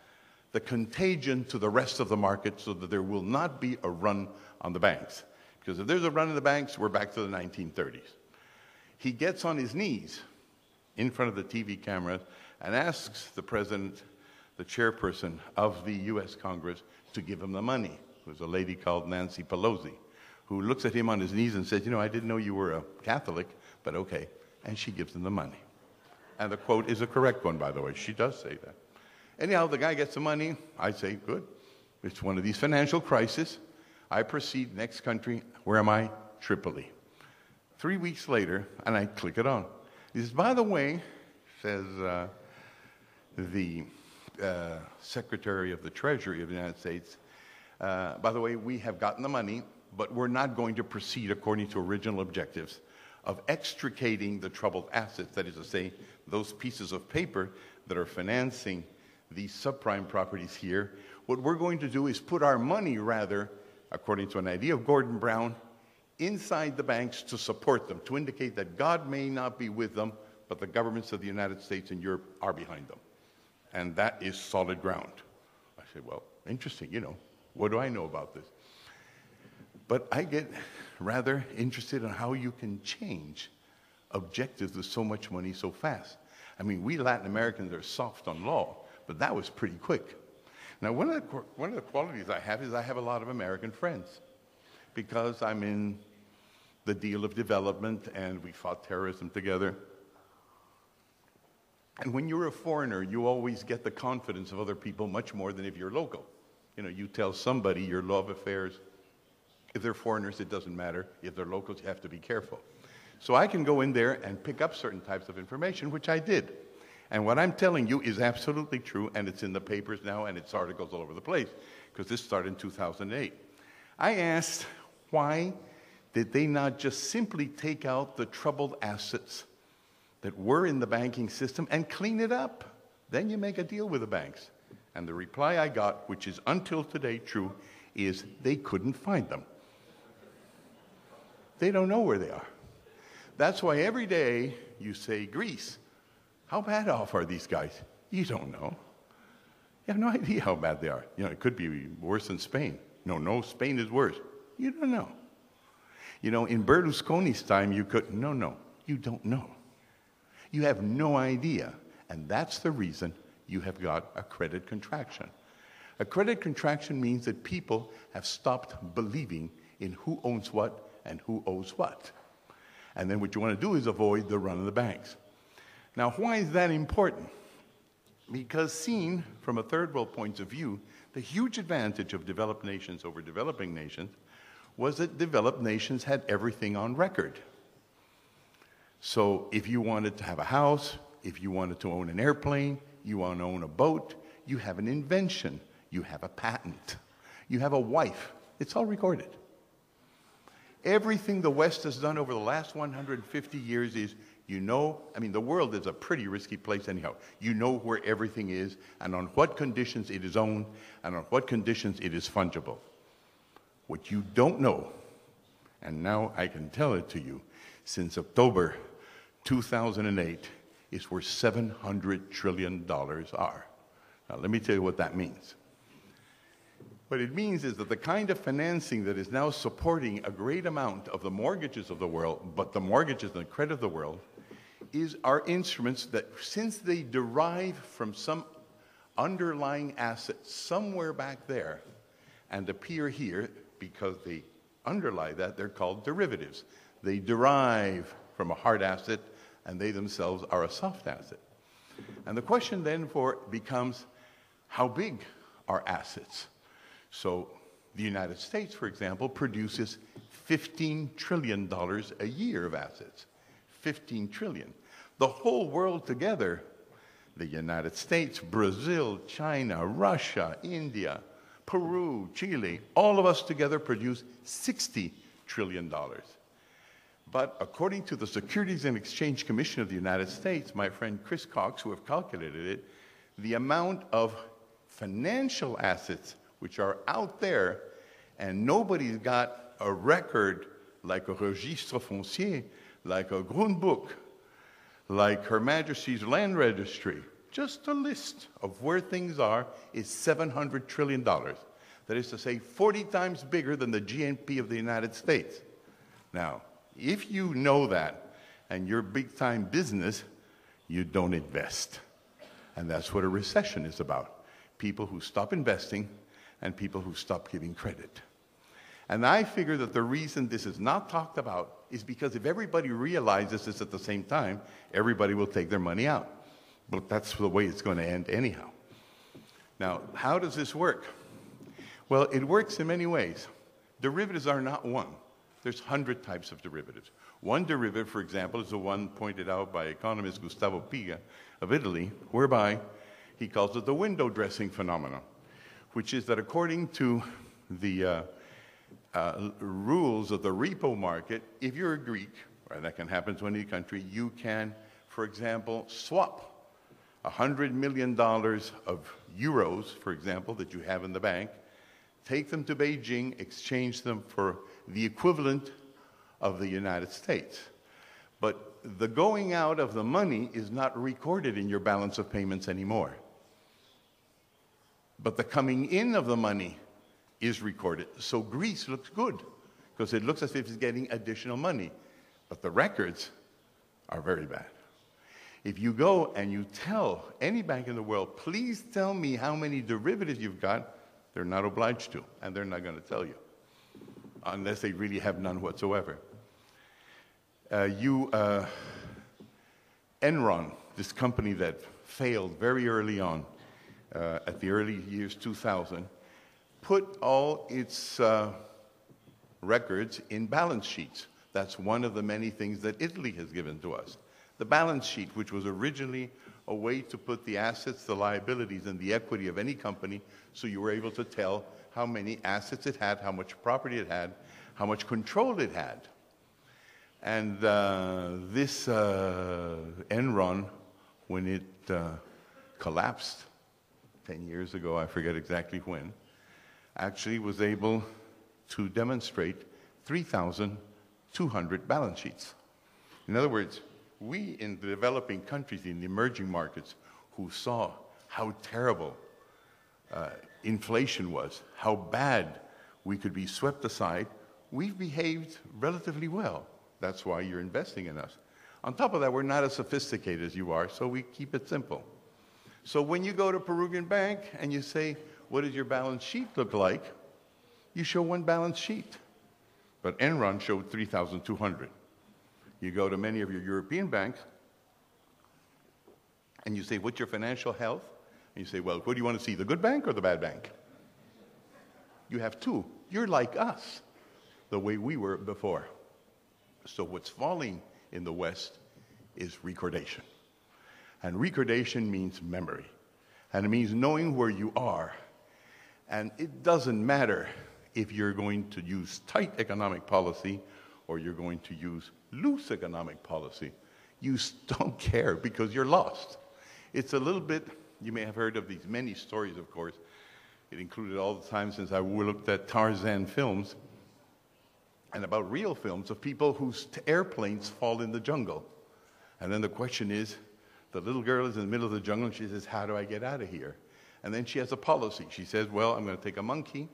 the contagion to the rest of the market so that there will not be a run on the banks. Because if there's a run on the banks, we're back to the 1930s. He gets on his knees in front of the TV cameras and asks the president, the chairperson of the U.S. Congress, to give him the money. There's a lady called Nancy Pelosi who looks at him on his knees and says, you know, I didn't know you were a Catholic, but okay. And she gives him the money. And the quote is a correct one, by the way. She does say that. Anyhow, the guy gets the money. I say, good. It's one of these financial crises. I proceed, next country. Where am I? Tripoli. 3 weeks later, and I click it on. He says, by the way, says the Secretary of the Treasury of the United States, by the way, we have gotten the money, but we're not going to proceed according to original objectives of extricating the troubled assets, that is to say, those pieces of paper that are financing these subprime properties here. What we're going to do is put our money, rather, according to an idea of Gordon Brown, inside the banks to support them, to indicate that God may not be with them, but the governments of the United States and Europe are behind them. And that is solid ground. I say, well, interesting, you know, what do I know about this? But I get rather interested in how you can change objectives with so much money so fast. I mean, we Latin Americans are soft on law, but that was pretty quick. Now, one of the qualities I have is I have a lot of American friends because I'm in the deal of development and we fought terrorism together. And when you're a foreigner, you always get the confidence of other people much more than if you're local. You know, you tell somebody your love affairs. If they're foreigners, it doesn't matter. If they're locals, you have to be careful. So I can go in there and pick up certain types of information, which I did. And what I'm telling you is absolutely true, and it's in the papers now, and it's articles all over the place, because this started in 2008. I asked, why did they not just simply take out the troubled assets that were in the banking system and clean it up? Then you make a deal with the banks. And the reply I got, which is until today true, is they couldn't find them. They don't know where they are. That's why every day you say, Greece, how bad off are these guys? You don't know. You have no idea how bad they are. You know, it could be worse than Spain. No, Spain is worse. You don't know. You know, in Berlusconi's time, you could, no, you don't know. You have no idea. And that's the reason you have got a credit contraction. A credit contraction means that people have stopped believing in who owns what and who owes what. And then what you want to do is avoid the run of the banks. Now, why is that important? Because seen from a third world point of view, the huge advantage of developed nations over developing nations was that developed nations had everything on record. So if you wanted to have a house, if you wanted to own an airplane, you want to own a boat, you have an invention, you have a patent, you have a wife, it's all recorded. Everything the West has done over the last 150 years is, you know, I mean, the world is a pretty risky place anyhow. You know where everything is and on what conditions it is owned and on what conditions it is fungible. What you don't know, and now I can tell it to you, since October 2008 is where $700 trillion are. Now, let me tell you what that means. What it means is that the kind of financing that is now supporting a great amount of the mortgages of the world, but the mortgages and the credit of the world, are instruments that, since they derive from some underlying assets somewhere back there and appear here because they underlie that. They're called derivatives. They derive from a hard asset, and they themselves are a soft asset. And the question then becomes, how big are assets? So the United States, for example, produces $15 trillion a year of assets. 15 trillion. The whole world together, the United States, Brazil, China, Russia, India, Peru, Chile, all of us together produce $60 trillion. But according to the Securities and Exchange Commission of the United States, my friend Chris Cox, who have calculated it, the amount of financial assets which are out there, and nobody's got a record like a registre foncier, like a Grundbuch, like Her Majesty's Land Registry, just a list of where things are, is $700 trillion. That is to say, 40 times bigger than the GNP of the United States. Now, if you know that, and you're big-time business, you don't invest. And that's what a recession is about. People who stop investing and people who stop giving credit. And I figure that the reason this is not talked about is because if everybody realizes this at the same time, everybody will take their money out. But that's the way it's going to end anyhow. Now, how does this work? Well, it works in many ways. Derivatives are not one. There's 100 types of derivatives. One derivative, for example, is the one pointed out by economist Gustavo Piga of Italy, whereby he calls it the window dressing phenomenon, which is that according to the rules of the repo market, if you're a Greek, and that can happen to any country, you can, for example, swap $100 million of euros, for example, that you have in the bank, take them to Beijing, exchange them for the equivalent of the United States. But the going out of the money is not recorded in your balance of payments anymore. But the coming in of the money is recorded. So Greece looks good because it looks as if it's getting additional money. But the records are very bad. If you go and you tell any bank in the world, please tell me how many derivatives you've got, they're not obliged to, and they're not going to tell you, unless they really have none whatsoever. Enron, this company that failed very early on, at the early years 2000, put all its records in balance sheets. That's one of the many things that Italy has given to us. The balance sheet, which was originally a way to put the assets, the liabilities, and the equity of any company, so you were able to tell how many assets it had, how much property it had, how much control it had. And this Enron, when it collapsed 10 years ago, I forget exactly when, actually was able to demonstrate 3,200 balance sheets. In other words, we in the developing countries, in the emerging markets, who saw how terrible inflation was, how bad we could be swept aside, we've behaved relatively well. That's why you're investing in us. On top of that, we're not as sophisticated as you are, so we keep it simple. So when you go to Peruvian bank and you say, what does your balance sheet look like? You show one balance sheet. But Enron showed 3,200. You go to many of your European banks and you say, what's your financial health? And you say, well, what do you want to see, the good bank or the bad bank? You have two. You're like us, the way we were before. So what's falling in the West is recordation. And recordation means memory. And it means knowing where you are. And it doesn't matter if you're going to use tight economic policy or you're going to use loose economic policy. You don't care because you're lost. It's a little bit, you may have heard of these many stories, of course. It included all the time since I looked at Tarzan films and about real films of people whose airplanes fall in the jungle. And then the question is, the little girl is in the middle of the jungle and she says, how do I get out of here? And then she has a policy. She says, well, I'm going to take a monkey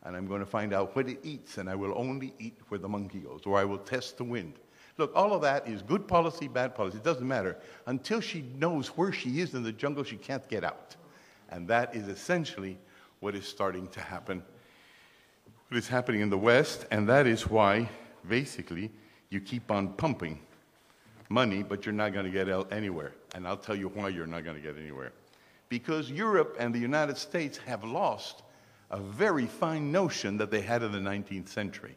and I'm going to find out what it eats, and I will only eat where the monkey goes, or I will test the wind. Look, all of that is good policy, bad policy. It doesn't matter. Until she knows where she is in the jungle, she can't get out. And that is essentially what is starting to happen, what is happening in the West, and that is why, basically, you keep on pumping money, but you're not going to get anywhere. And I'll tell you why you're not going to get anywhere. Because Europe and the United States have lost a very fine notion that they had in the 19th century.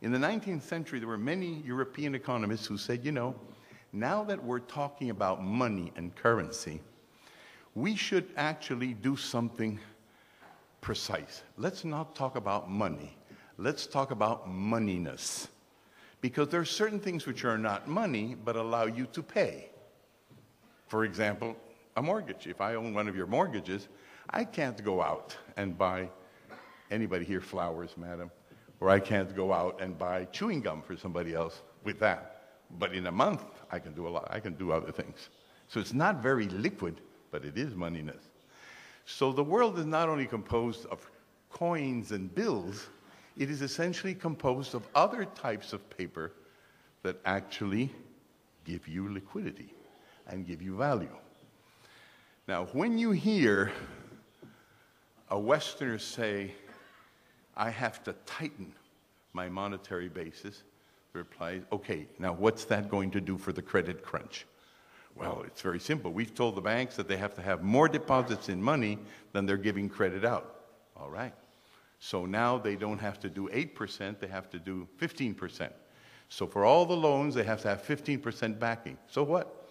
In the 19th century, there were many European economists who said, you know, now that we're talking about money and currency, we should actually do something precise. Let's not talk about money. Let's talk about moneyness. Because there are certain things which are not money, but allow you to pay. For example, a mortgage. If I own one of your mortgages, I can't go out and buy, anybody here flowers, madam? Or I can't go out and buy chewing gum for somebody else with that. But in a month, I can do a lot. I can do other things. So it's not very liquid, but it is moneyness. So the world is not only composed of coins and bills, it is essentially composed of other types of paper that actually give you liquidity and give you value. Now, when you hear a Westerner say, I have to tighten my monetary basis, the reply is, okay, now what's that going to do for the credit crunch? Well, it's very simple. We've told the banks that they have to have more deposits in money than they're giving credit out. All right. So now they don't have to do 8%, they have to do 15%. So for all the loans, they have to have 15% backing. So what?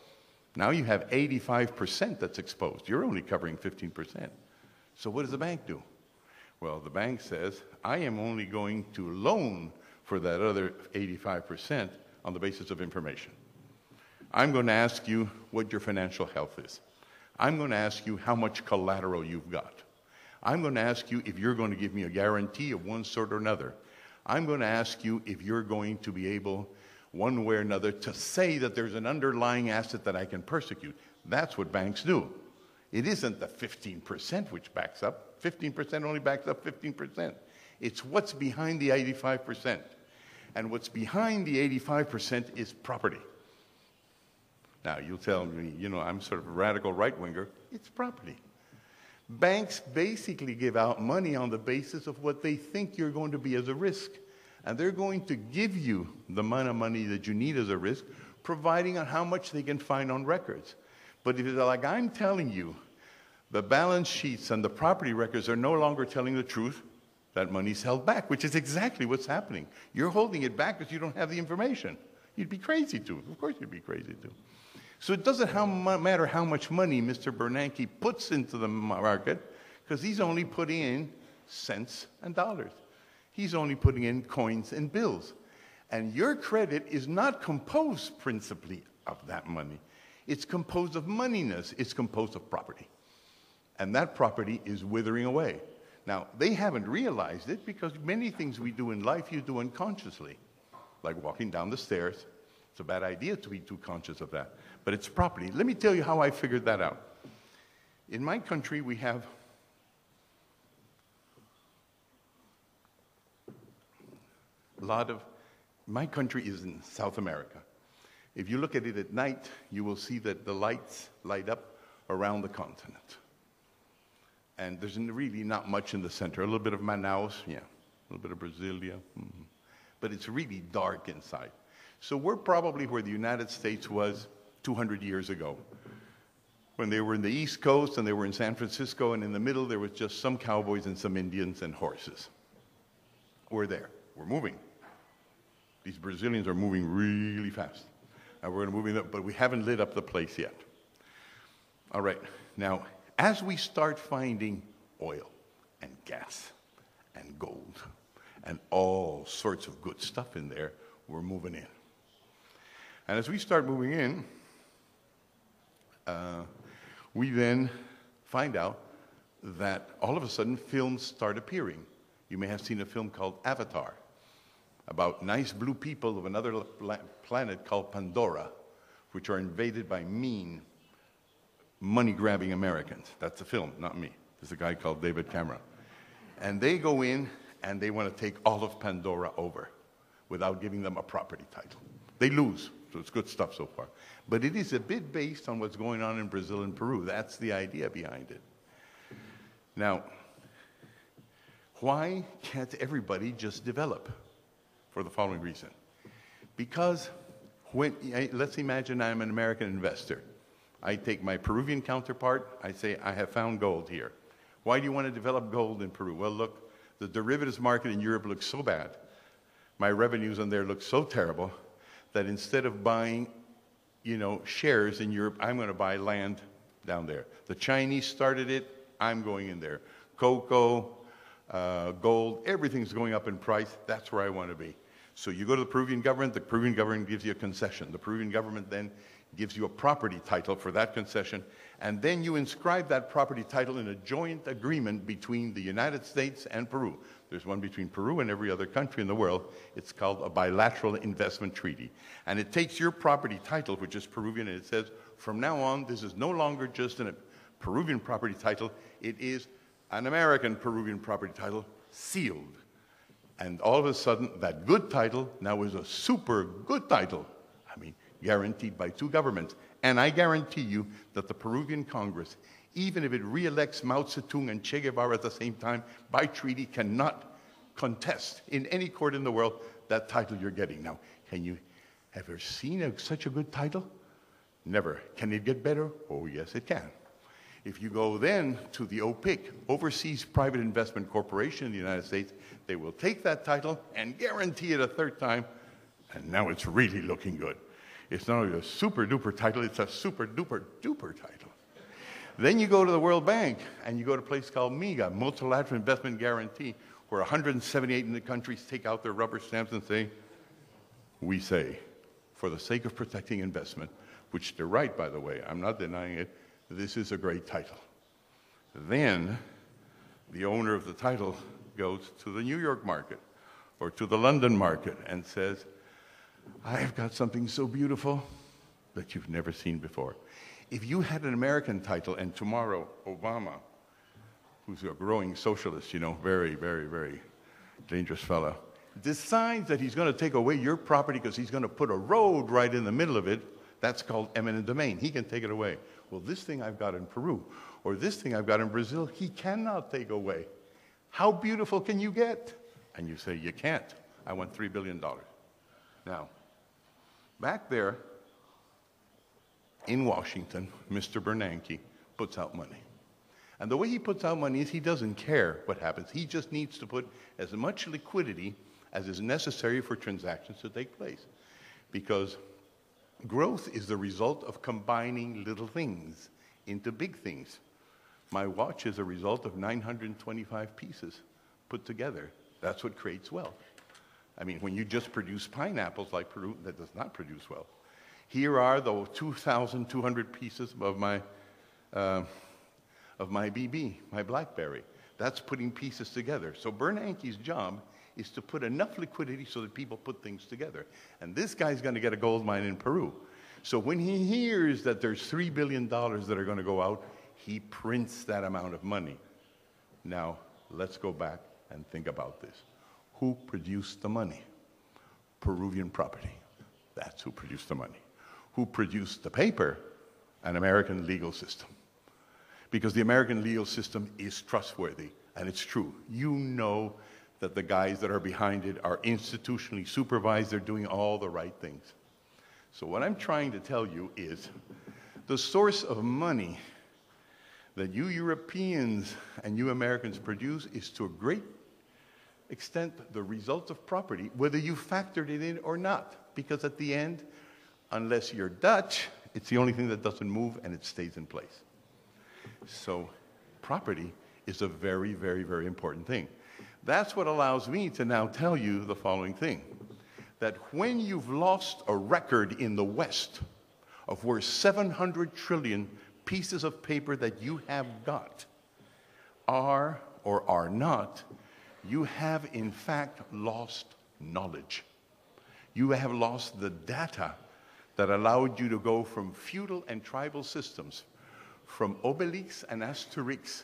Now you have 85% that's exposed. You're only covering 15%. So what does the bank do? Well, the bank says, I am only going to loan for that other 85% on the basis of information. I'm going to ask you what your financial health is. I'm going to ask you how much collateral you've got. I'm going to ask you if you're going to give me a guarantee of one sort or another. I'm going to ask you if you're going to be able, one way or another, to say that there's an underlying asset that I can persecute. That's what banks do. It isn't the 15% which backs up. 15% only backs up 15%. It's what's behind the 85%. And what's behind the 85% is property. Now, you'll tell me, you know, I'm sort of a radical right-winger. It's property. Banks basically give out money on the basis of what they think you're going to be as a risk. And they're going to give you the amount of money that you need as a risk, providing on how much they can find on records. But if it's like I'm telling you, the balance sheets and the property records are no longer telling the truth, that money's held back, which is exactly what's happening. You're holding it back because you don't have the information. You'd be crazy to. Of course you'd be crazy to. So it doesn't matter how much money Mr. Bernanke puts into the market, because he's only putting in cents and dollars. He's only putting in coins and bills. And your credit is not composed principally of that money. It's composed of moneyness. It's composed of property. And that property is withering away. Now, they haven't realized it because many things we do in life you do unconsciously, like walking down the stairs. It's a bad idea to be too conscious of that. But it's property. Let me tell you how I figured that out. In my country, we have a lot of, my country is in South America. If you look at it at night, you will see that the lights light up around the continent. And there's really not much in the center. A little bit of Manaus, yeah. A little bit of Brasilia. Mm-hmm. But it's really dark inside. So we're probably where the United States was 200 years ago, when they were in the East Coast and they were in San Francisco, and in the middle there was just some cowboys and some Indians and horses. We're there. We're moving. These Brazilians are moving really fast. And we're moving up, but we haven't lit up the place yet. All right. Now, as we start finding oil and gas and gold and all sorts of good stuff in there, we're moving in. And as we start moving in, we then find out that all of a sudden films start appearing. You may have seen a film called Avatar, about nice blue people of another planet called Pandora, which are invaded by mean, money-grabbing Americans. That's the film, not me. There's a guy called David Cameron. And they go in and they want to take all of Pandora over without giving them a property title. They lose. So it's good stuff so far. But it is a bit based on what's going on in Brazil and Peru. That's the idea behind it. Now, why can't everybody just develop? For the following reason. Because let's imagine I'm an American investor. I take my Peruvian counterpart, I say, I have found gold here. Why do you want to develop gold in Peru? Well, look, the derivatives market in Europe looks so bad. My revenues on there look so terrible that instead of buying, shares in Europe, I'm going to buy land down there. The Chinese started it, I'm going in there. Cocoa, gold, everything's going up in price. That's where I want to be. So you go to the Peruvian government gives you a concession. The Peruvian government then gives you a property title for that concession, and then you inscribe that property title in a joint agreement between the United States and Peru. There's one between Peru and every other country in the world. It's called a bilateral investment treaty. And it takes your property title, which is Peruvian, and it says, from now on, this is no longer just a Peruvian property title, it is an American Peruvian property title, sealed. And all of a sudden, that good title now is a super good title. I mean, guaranteed by two governments. And I guarantee you that the Peruvian Congress, even if it re-elects Mao Zedong and Che Guevara at the same time, by treaty cannot contest in any court in the world that title you're getting. Now, can you ever seen such a good title? Never. Can it get better? Oh, yes, it can. If you go then to the OPIC, Overseas Private Investment Corporation in the United States, they will take that title and guarantee it a third time, and now it's really looking good. It's not only a super-duper title, it's a super-duper-duper title. Then you go to the World Bank, and you go to a place called MIGA, Multilateral Investment Guarantee, where 178 in the countries take out their rubber stamps and say, we say, for the sake of protecting investment, which they're right, by the way, I'm not denying it, this is a great title. Then the owner of the title goes to the New York market or to the London market and says, I've got something so beautiful that you've never seen before. If you had an American title and tomorrow Obama, who's a growing socialist, very, very, very dangerous fellow, decides that he's going to take away your property because he's going to put a road right in the middle of it, that's called eminent domain. He can take it away. Well, this thing I've got in Peru, or this thing I've got in Brazil, he cannot take away. How beautiful can you get? And you say, you can't. I want $3 billion. Now, back there in Washington, Mr. Bernanke puts out money. And the way he puts out money is he doesn't care what happens. He just needs to put as much liquidity as is necessary for transactions to take place. Because growth is the result of combining little things into big things. My watch is a result of 925 pieces put together. That's what creates wealth. I mean, when you just produce pineapples like Peru, that does not produce wealth. Here are the 2,200 pieces of my BB, my BlackBerry. That's putting pieces together. So Bernanke's job is to put enough liquidity so that people put things together. And this guy's going to get a gold mine in Peru. So when he hears that there's $3 billion that are going to go out, he prints that amount of money. Now, let's go back and think about this. Who produced the money? Peruvian property. That's who produced the money. Who produced the paper? An American legal system. Because the American legal system is trustworthy, and it's true. You know that the guys that are behind it are institutionally supervised, they're doing all the right things. So what I'm trying to tell you is the source of money that you Europeans and you Americans produce is to a great extent the result of property, whether you factored it in or not. Because at the end, unless you're Dutch, it's the only thing that doesn't move and it stays in place. So property is a very, very, very important thing. That's what allows me to now tell you the following thing, that when you've lost a record in the West of where 700 trillion pieces of paper that you have got are or are not, you have in fact lost knowledge. You have lost the data that allowed you to go from feudal and tribal systems, from Obelix and Asterix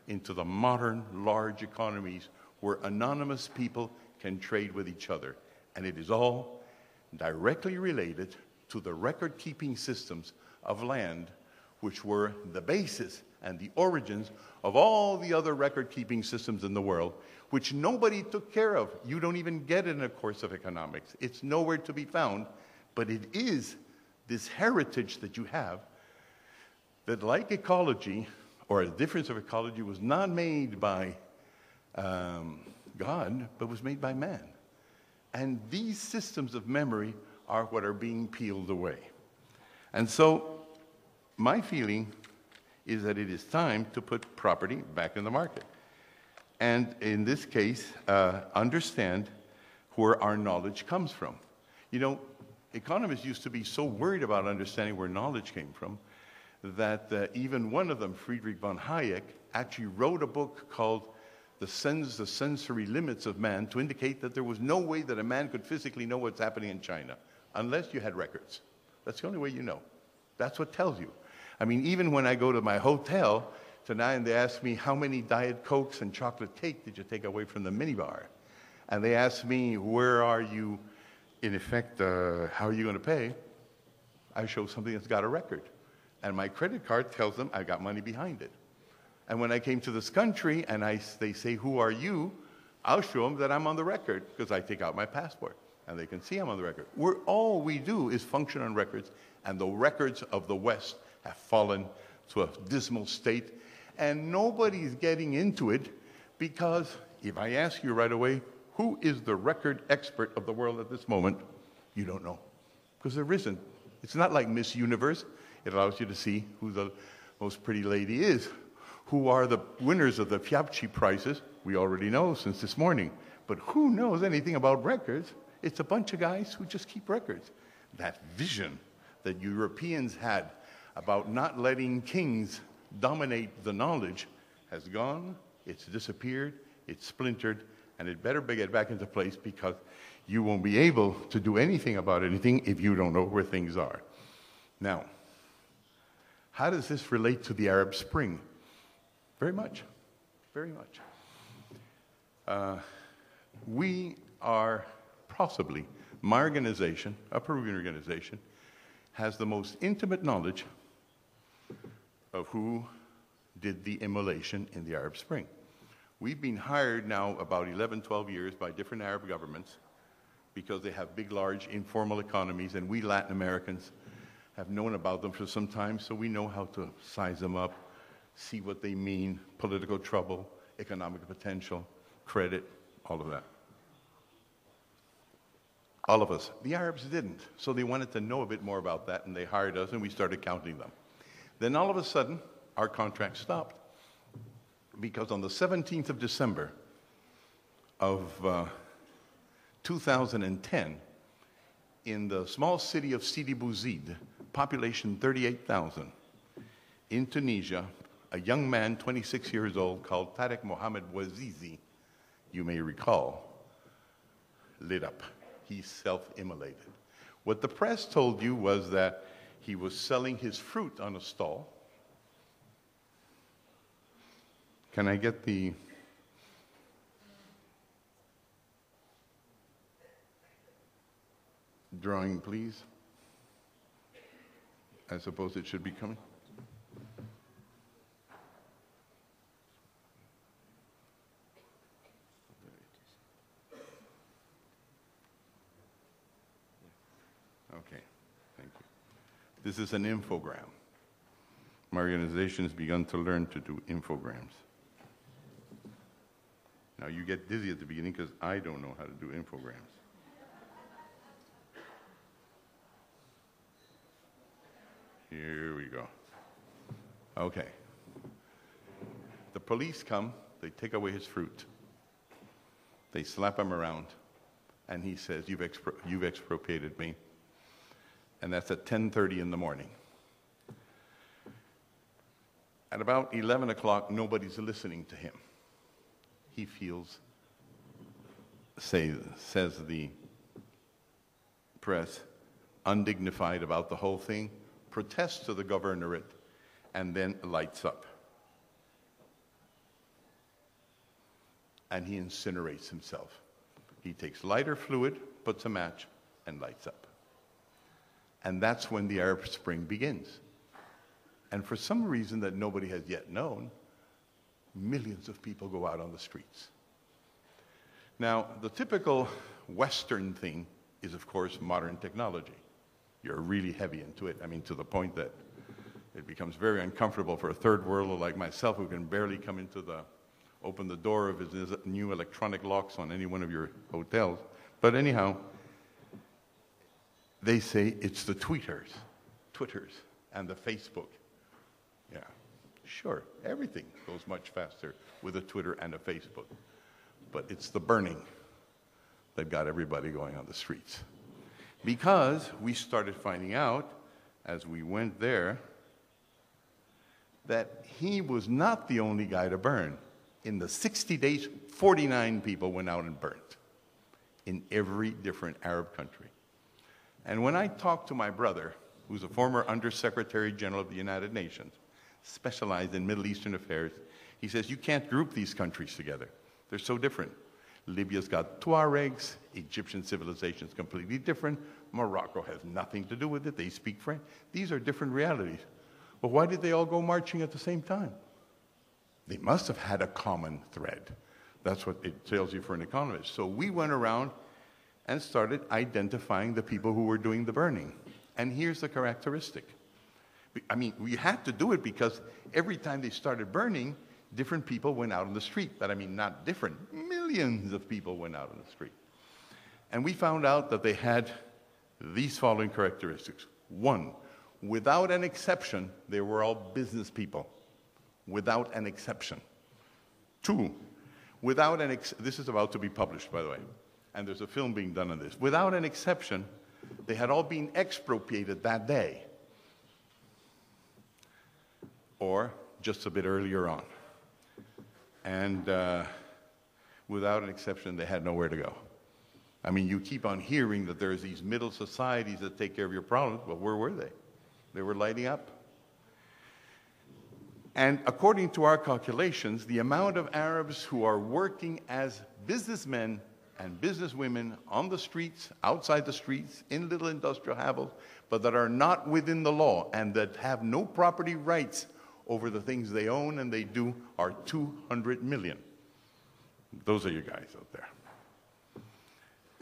into the modern large economies where anonymous people can trade with each other. And it is all directly related to the record-keeping systems of land, which were the basis and the origins of all the other record-keeping systems in the world, which nobody took care of. You don't even get it in a course of economics. It's nowhere to be found, but it is this heritage that you have that, like ecology, or a difference of ecology, was not made by God, but was made by man. And these systems of memory are what are being peeled away. And so my feeling is that it is time to put property back in the market. And in this case, understand where our knowledge comes from. You know, economists used to be so worried about understanding where knowledge came from that even one of them, Friedrich von Hayek, actually wrote a book called The Sensory Limits of Man, to indicate that there was no way that a man could physically know what's happening in China unless you had records. That's the only way you know. That's what tells you. I mean, even when I go to my hotel tonight and they ask me how many Diet Cokes and chocolate cake did you take away from the minibar, and they ask me where are you, in effect, how are you going to pay, I show something that's got a record. And my credit card tells them I got money behind it. And when I came to this country and they say, who are you? I'll show them that I'm on the record because I take out my passport and they can see I'm on the record. All we do is function on records, and the records of the West have fallen to a dismal state, and nobody's getting into it, because if I ask you right away, who is the record expert of the world at this moment? You don't know, because there isn't. It's not like Miss Universe. It allows you to see who the most pretty lady is. Who are the winners of the FIABCI prizes? We already know since this morning. But who knows anything about records? It's a bunch of guys who just keep records. That vision that Europeans had about not letting kings dominate the knowledge has gone, it's disappeared, it's splintered, and it better get back into place, because you won't be able to do anything about anything if you don't know where things are. Now, how does this relate to the Arab Spring? Very much, very much. We are possibly, my organization, a Peruvian organization, has the most intimate knowledge of who did the immolation in the Arab Spring. We've been hired now about 11, 12 years by different Arab governments because they have big, large, informal economies, and we Latin Americans have known about them for some time, so we know how to size them up, see what they mean, political trouble, economic potential, credit, all of that. All of us. The Arabs didn't, so they wanted to know a bit more about that, and they hired us, and we started counting them. Then all of a sudden, our contract stopped, because on the 17th of December of 2010, in the small city of Sidi Bouzid, population 38,000, in Tunisia, a young man, 26 years old, called Tarek Mohammed Bouazizi, you may recall, lit up. He self-immolated. What the press told you was that he was selling his fruit on a stall. Can I get the drawing, please? I suppose it should be coming. Okay, thank you. This is an infogram. My organization has begun to learn to do infograms. Now, you get dizzy at the beginning because I don't know how to do infograms. Here we go. Okay. The police come, they take away his fruit. They slap him around, and he says, you've expropriated me. And that's at 10:30 in the morning. At about 11 o'clock, nobody's listening to him. He feels, says the press, undignified about the whole thing, protests to the governorate, and then lights up. And he incinerates himself. He takes lighter fluid, puts a match, and lights up. And that's when the Arab Spring begins. And for some reason that nobody has yet known, millions of people go out on the streets. Now, the typical Western thing is, of course, modern technology. You're really heavy into it. I mean, to the point that it becomes very uncomfortable for a third worldler like myself who can barely come into open the door of his new electronic locks on any one of your hotels. But anyhow, they say it's the Twitters, and the Facebook. Yeah, sure, everything goes much faster with a Twitter and a Facebook. But it's the burning that got everybody going on the streets. Because we started finding out, as we went there, that he was not the only guy to burn. In the 60 days, 49 people went out and burnt in every different Arab country. And when I talked to my brother, who's a former Undersecretary General of the United Nations, specialized in Middle Eastern affairs, he says, you can't group these countries together. They're so different. Libya's got Tuaregs, Egyptian civilization is completely different, Morocco has nothing to do with it, they speak French. These are different realities. But why did they all go marching at the same time? They must have had a common thread. That's what it tells you for an economist. So we went around and started identifying the people who were doing the burning. And here's the characteristic. I mean, we had to do it because every time they started burning, different people went out on the street. But I mean, not different. Millions of people went out on the street. And we found out that they had these following characteristics. One, without an exception, they were all business people. Without an exception. Two, this is about to be published, by the way, and there's a film being done on this. Without an exception, they had all been expropriated that day, or just a bit earlier on. And without an exception, they had nowhere to go. I mean, you keep on hearing that there's these middle societies that take care of your problems, but where were they? They were lighting up. And according to our calculations, the amount of Arabs who are working as businessmen and businesswomen on the streets, outside the streets, in little industrial havens, but that are not within the law and that have no property rights over the things they own and they do are 200 million. Those are you guys out there.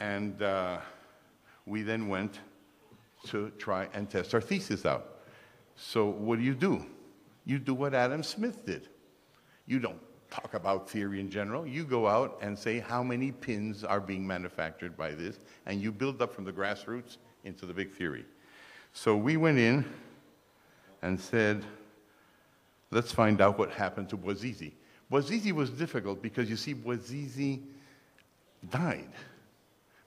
And we then went to try and test our thesis out. So what do? You do what Adam Smith did. You don't talk about theory in general. You go out and say how many pins are being manufactured by this, and you build up from the grassroots into the big theory. So we went in and said, let's find out what happened to Bouazizi. Bouazizi was difficult because, you see, Bouazizi died.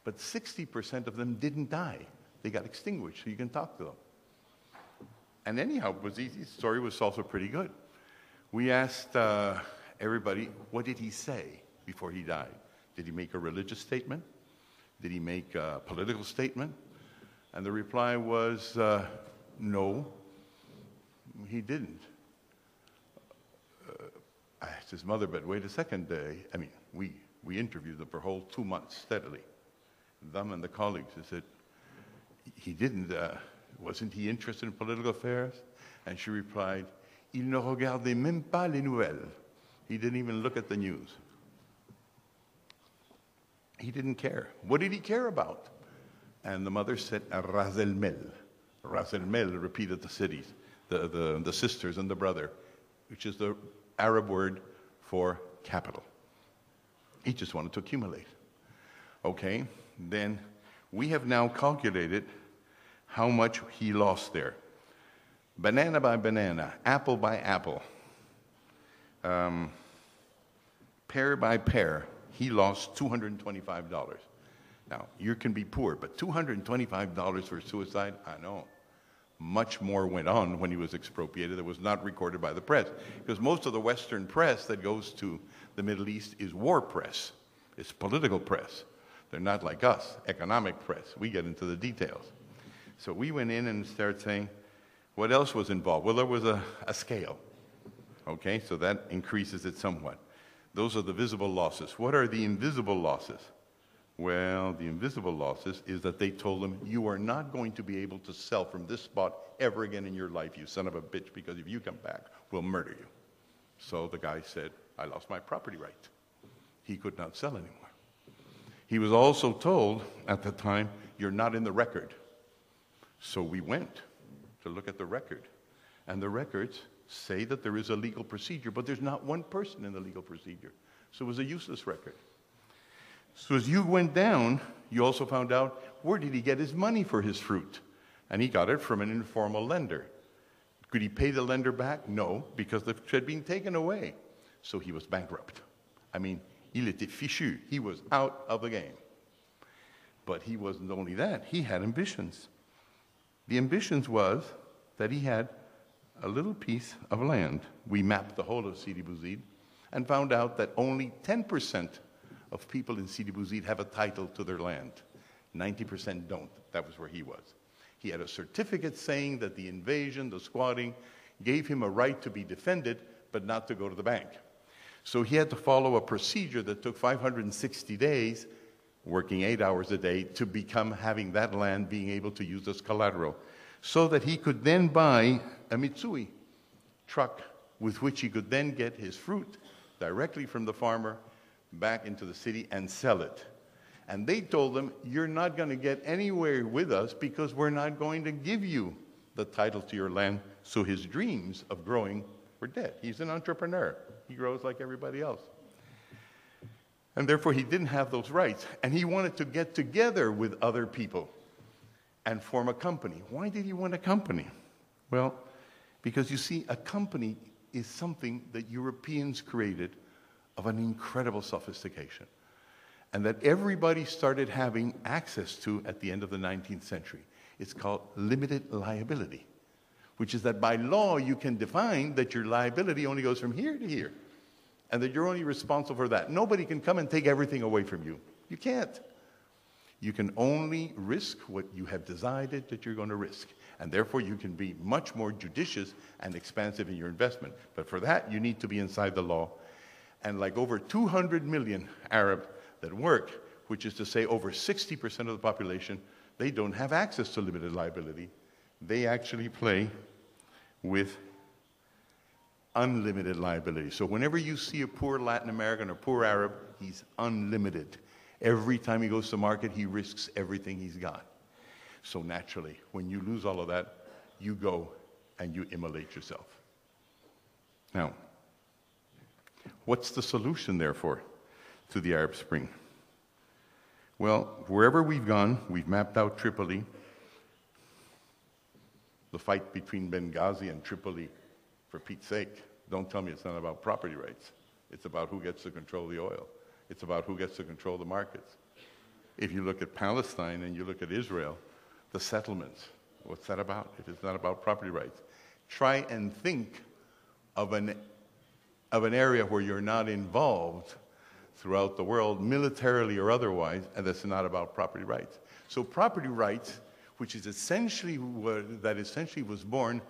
But 60% of them didn't die. They got extinguished, so you can talk to them. And anyhow, Bouazizi's story was also pretty good. We asked everybody, what did he say before he died? Did he make a religious statement? Did he make a political statement? And the reply was, no, he didn't. I asked his mother, but wait a second. I mean, we interviewed them for a whole 2 months steadily, them and the colleagues. I said, he didn't. Wasn't he interested in political affairs? And she replied, il ne regardait même pas les nouvelles. He didn't even look at the news. He didn't care. What did he care about? And the mother said, Ras el Mel. Ras el Mel repeated the cities, the sisters and the brother, which is the Arab word for capital. He just wanted to accumulate. Okay, then we have now calculated how much he lost there. Banana by banana, apple by apple, pear by pear, he lost $225. Now, you can be poor, but $225 for suicide, I know. Much more went on when he was expropriated that was not recorded by the press. Because most of the Western press that goes to the Middle East is war press. It's political press. They're not like us, economic press. We get into the details. So we went in and started saying, what else was involved? Well, there was a scale. Okay, so that increases it somewhat. Those are the visible losses. What are the invisible losses? Well, the invisible losses is that they told him, you are not going to be able to sell from this spot ever again in your life, you son of a bitch, because if you come back, we'll murder you. So the guy said, I lost my property right. He could not sell anymore. He was also told at the time, you're not in the record. So we went to look at the record. And the records say that there is a legal procedure, but there's not one person in the legal procedure. So it was a useless record. So as you went down, you also found out, where did he get his money for his fruit? And he got it from an informal lender. Could he pay the lender back? No, because the fruit had been taken away. So he was bankrupt. I mean, il était fichu. He was out of the game. But he wasn't only that, he had ambitions. The ambitions was that he had a little piece of land. We mapped the whole of Sidi Bouzid and found out that only 10% of people in Sidi Bouzid have a title to their land. 90% don't. That was where he was. He had a certificate saying that the invasion, the squatting, gave him a right to be defended, but not to go to the bank. So he had to follow a procedure that took 560 days, working 8 hours a day, to become having that land being able to use as collateral, so that he could then buy a Mitsui truck with which he could then get his fruit directly from the farmer back into the city and sell it. And they told him, you're not going to get anywhere with us because we're not going to give you the title to your land. So his dreams of growing were dead. He's an entrepreneur. He grows like everybody else. And therefore, he didn't have those rights. And he wanted to get together with other people and form a company. Why did he want a company? Well, because you see, a company is something that Europeans created of an incredible sophistication, and that everybody started having access to at the end of the 19th century. It's called limited liability, which is that by law you can define that your liability only goes from here to here, and that you're only responsible for that. Nobody can come and take everything away from you. You can't. You can only risk what you have decided that you're going to risk, and therefore you can be much more judicious and expansive in your investment. But for that, you need to be inside the law. And like over 200 million Arab that work, which is to say over 60% of the population, they don't have access to limited liability. They actually play with unlimited liability. So whenever you see a poor Latin American or poor Arab, he's unlimited. Every time he goes to market, he risks everything he's got. So naturally, when you lose all of that, you go and you immolate yourself. Now, what's the solution, therefore, to the Arab Spring? Well, wherever we've gone, we've mapped out Tripoli. The fight between Benghazi and Tripoli, for Pete's sake, don't tell me it's not about property rights. It's about who gets to control the oil. It's about who gets to control the markets. If you look at Palestine and you look at Israel, the settlements, what's that about? It is not about property rights. Try and think of an area where you're not involved throughout the world, militarily or otherwise, and that's not about property rights. So property rights, which is essentially was born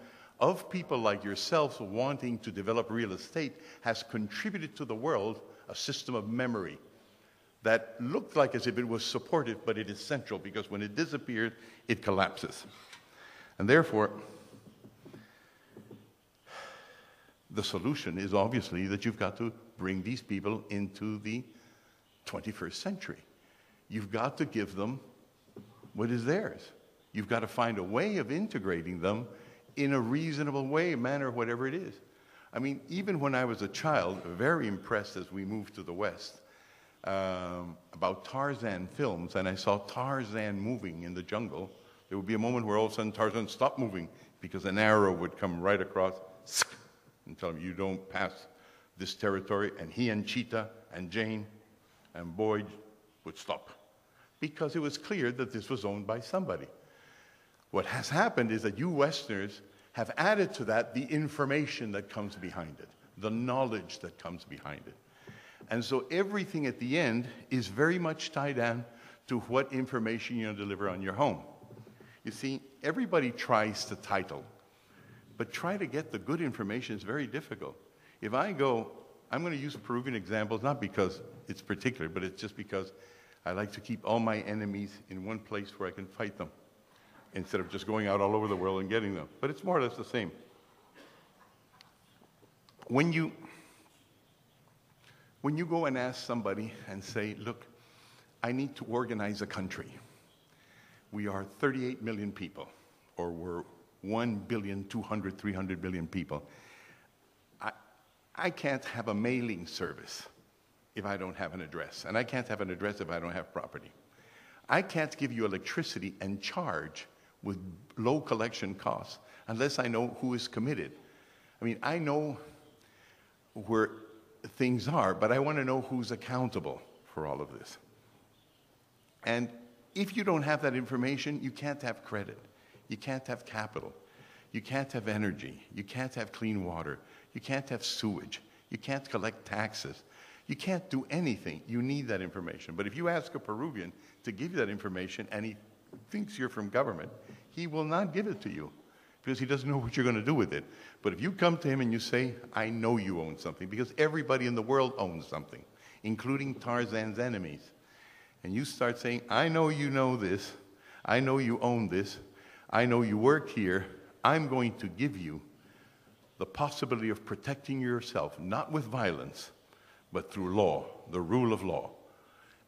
of people like yourselves wanting to develop real estate, has contributed to the world a system of memory that looked like as if it was supported, but it is central, because when it disappears, it collapses. And therefore, the solution is obviously that you've got to bring these people into the 21st century. You've got to give them what is theirs. You've got to find a way of integrating them in a reasonable way, manner, whatever it is. I mean, even when I was a child, very impressed as we moved to the West, about Tarzan films, and I saw Tarzan moving in the jungle, there would be a moment where all of a sudden Tarzan stopped moving because an arrow would come right across and tell him, you don't pass this territory, and he and Cheetah and Jane and Boyd would stop because it was clear that this was owned by somebody. What has happened is that you Westerners have added to that the information that comes behind it, the knowledge that comes behind it. And so everything at the end is very much tied down to what information you're going to deliver on your home. You see, everybody tries to title, but try to get the good information is very difficult. If I go, I'm going to use Peruvian examples, not because it's particular, but it's just because I like to keep all my enemies in one place where I can fight them, instead of just going out all over the world and getting them. But it's more or less the same. When you go and ask somebody and say, look, I need to organize a country. We are 38 million people, or we're 1 billion, 200, 300 billion people. I can't have a mailing service if I don't have an address, and I can't have an address if I don't have property. I can't give you electricity and charge with low collection costs unless I know who is committed. I mean, I know where things are, but I want to know who's accountable for all of this. And if you don't have that information, you can't have credit. You can't have capital. You can't have energy. You can't have clean water. You can't have sewage. You can't collect taxes. You can't do anything. You need that information. But if you ask a Peruvian to give you that information and he thinks you're from government, he will not give it to you because he doesn't know what you're going to do with it. But if you come to him and you say, I know you own something, because everybody in the world owns something, including Tarzan's enemies, and you start saying, I know you know this, I know you own this, I know you work here, I'm going to give you the possibility of protecting yourself, not with violence, but through law, the rule of law.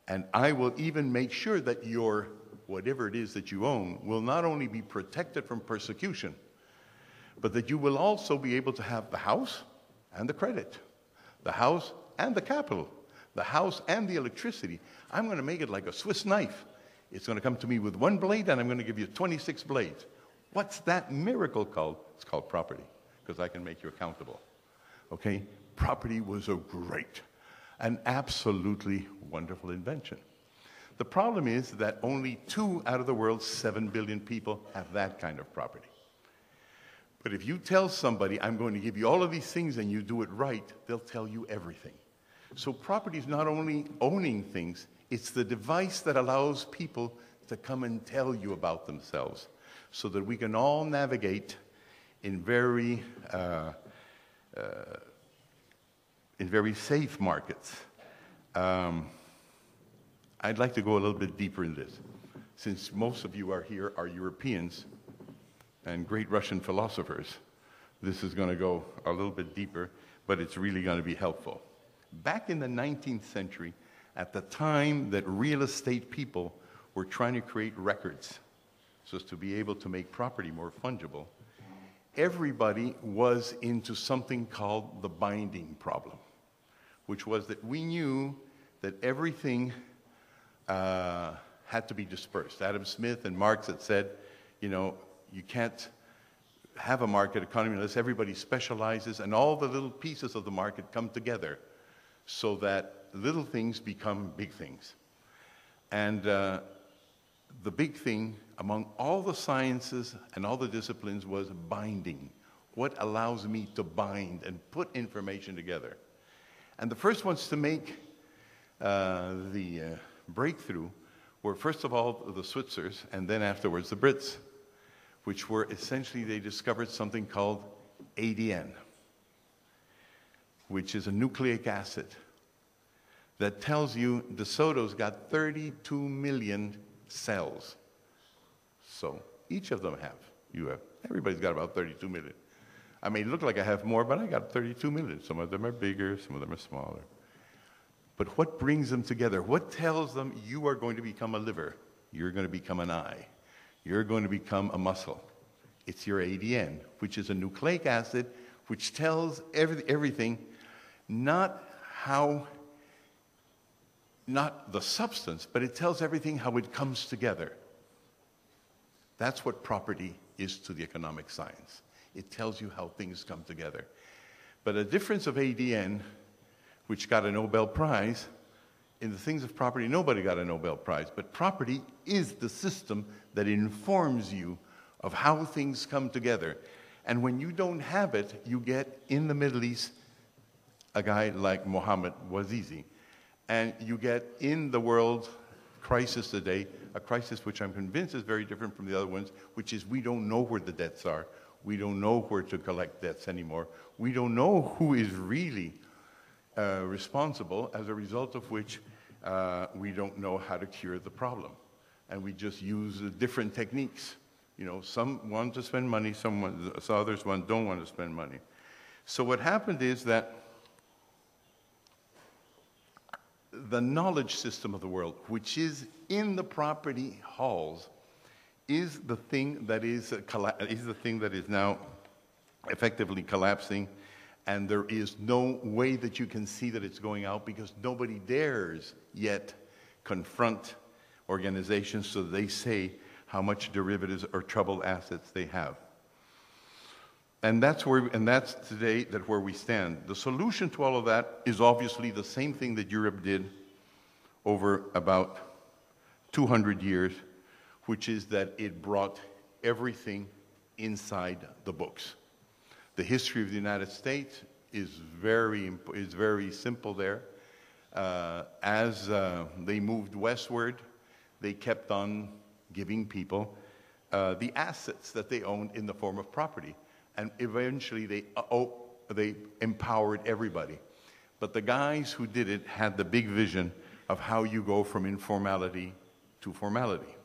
And I will even make sure that your, whatever it is that you own, will not only be protected from persecution, but that you will also be able to have the house and the credit, the house and the capital, the house and the electricity. I'm going to make it like a Swiss knife. It's going to come to me with one blade, and I'm going to give you 26 blades. What's that miracle called? It's called property, because I can make you accountable. Okay? Property was a great, an absolutely wonderful invention. The problem is that only 2 out of the world's 7 billion people have that kind of property. But if you tell somebody, I'm going to give you all of these things and you do it right, they'll tell you everything. So property is not only owning things, it's the device that allows people to come and tell you about themselves so that we can all navigate in very safe markets. I'd like to go a little bit deeper in this. Since most of you are here are Europeans and great Russian philosophers, this is going to go a little bit deeper, but it's really going to be helpful. Back in the 19th century, at the time that real estate people were trying to create records so as to be able to make property more fungible, everybody was into something called the binding problem, which was that we knew that everything had to be dispersed. Adam Smith and Marx had said, you know, you can't have a market economy unless everybody specializes and all the little pieces of the market come together so that little things become big things. And the big thing among all the sciences and all the disciplines was binding. What allows me to bind and put information together? And the first ones to make the breakthrough were, first of all, the Switzers, and then afterwards the Brits, which were essentially, they discovered something called ADN, which is a nucleic acid that tells you De Soto's got 32 million cells. So each of them everybody's got about 32 million. I may look like I have more, but I got 32 million. Some of them are bigger, some of them are smaller. But what brings them together? What tells them you are going to become a liver? You're going to become an eye. You're going to become a muscle. It's your ADN, which is a nucleic acid, which tells everything, not the substance, but it tells everything how it comes together. That's what property is to the economic science. It tells you how things come together. But a difference of ADN, which got a Nobel Prize, in the things of property, nobody got a Nobel Prize, but property is the system that informs you of how things come together. And when you don't have it, you get, in the Middle East, a guy like Mohammed Bouazizi. And you get, in the world crisis today, a crisis which I'm convinced is very different from the other ones, which is we don't know where the debts are. We don't know where to collect debts anymore. We don't know who is really responsible, as a result of which we don't know how to cure the problem. And we just use different techniques. You know, some want to spend money, some others don't want to spend money. So what happened is that the knowledge system of the world, which is in the property halls, is the thing that is now effectively collapsing, and there is no way that you can see that it's going out because nobody dares yet confront organizations so they say how much derivatives or troubled assets they have. And that's today where we stand. The solution to all of that is obviously the same thing that Europe did over about 200 years, which is that it brought everything inside the books. The history of the United States is very simple there. As they moved westward, they kept on giving people the assets that they owned in the form of property. And eventually they empowered everybody. But the guys who did it had the big vision of how you go from informality to formality.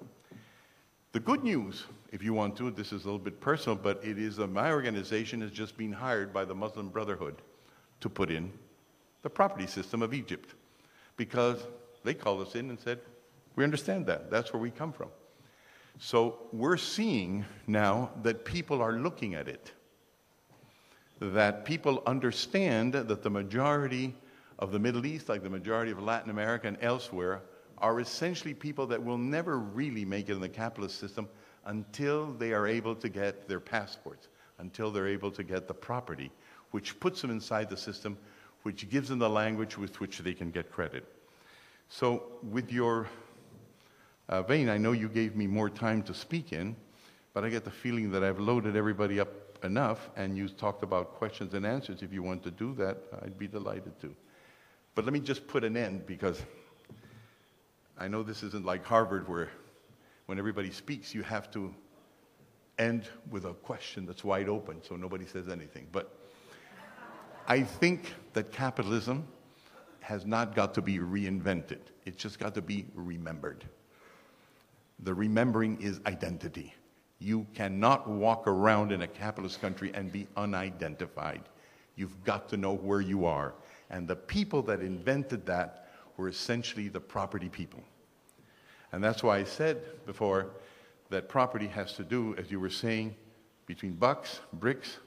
The good news, if you want to, this is a little bit personal, but it is my organization has just been hired by the Muslim Brotherhood to put in the property system of Egypt, because they called us in and said, we understand that. That's where we come from. So we're seeing now that people are looking at it, that people understand that the majority of the Middle East, like the majority of Latin America and elsewhere, are essentially people that will never really make it in the capitalist system until they are able to get their passports, until they're able to get the property, which puts them inside the system, which gives them the language with which they can get credit. So with your vein, I know you gave me more time to speak in, but I get the feeling that I've loaded everybody up enough, and you talked about questions and answers. If you want to do that, I'd be delighted to. But let me just put an end, because I know this isn't like Harvard, where when everybody speaks, you have to end with a question that's wide open so nobody says anything. But I think that capitalism has not got to be reinvented. It's just got to be remembered. The remembering is identity. You cannot walk around in a capitalist country and be unidentified. You've got to know where you are. And the people that invented that were essentially the property people. And that's why I said before that property has to do, as you were saying, between bucks, bricks,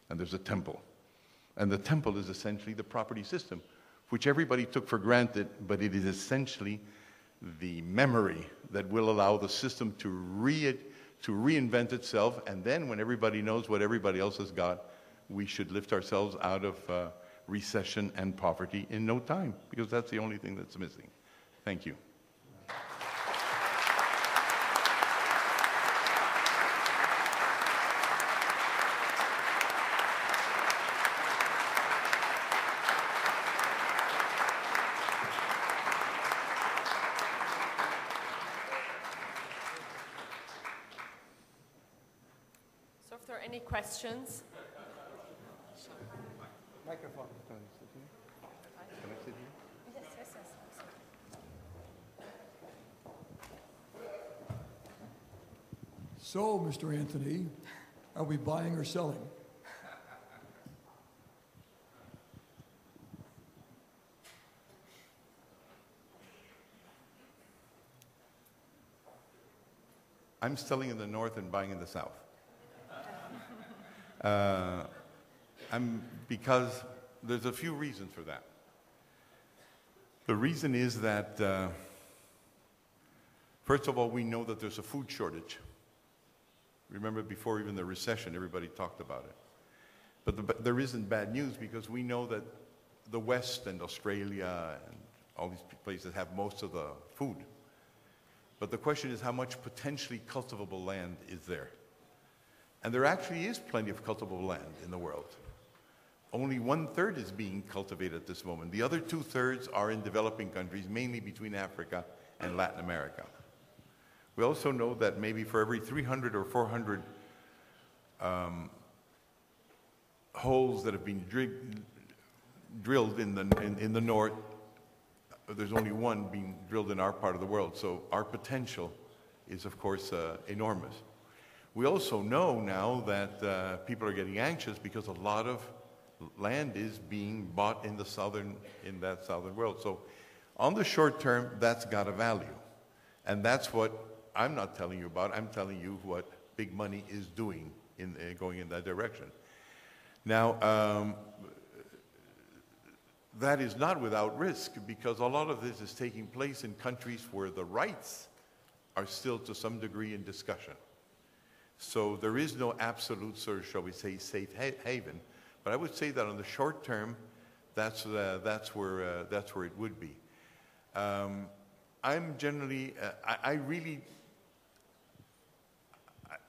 and there's a temple. And the temple is essentially the property system, which everybody took for granted, but it is essentially the memory that will allow the system to reinvent itself. And then when everybody knows what everybody else has got, we should lift ourselves out of recession and poverty in no time, because that's the only thing that's missing. Thank you. So if there are any questions. Microphone. Can I sit here? Can I sit here? Yes. So, Mr. Anthony, are we buying or selling? I'm selling in the north and buying in the south. Because there's a few reasons for that. The reason is that, first of all, we know that there's a food shortage. Remember, before even the recession, everybody talked about it. But there isn't bad news, because we know that the West and Australia and all these places have most of the food. But the question is, how much potentially cultivable land is there? And there actually is plenty of cultivable land in the world. Only 1/3 is being cultivated at this moment. The other 2/3 are in developing countries, mainly between Africa and Latin America. We also know that maybe for every 300 or 400 holes that have been drilled in the north, there's only one being drilled in our part of the world, so our potential is, of course, enormous. We also know now that people are getting anxious because a lot of land is being bought in that southern world. So on the short term, that's got a value. And that's what I'm not telling you about. I'm telling you what big money is doing in going in that direction. Now, that is not without risk, because a lot of this is taking place in countries where the rights are still to some degree in discussion. So there is no absolute sort of, shall we say, safe haven. But I would say that on the short term, that's where it would be. I'm generally,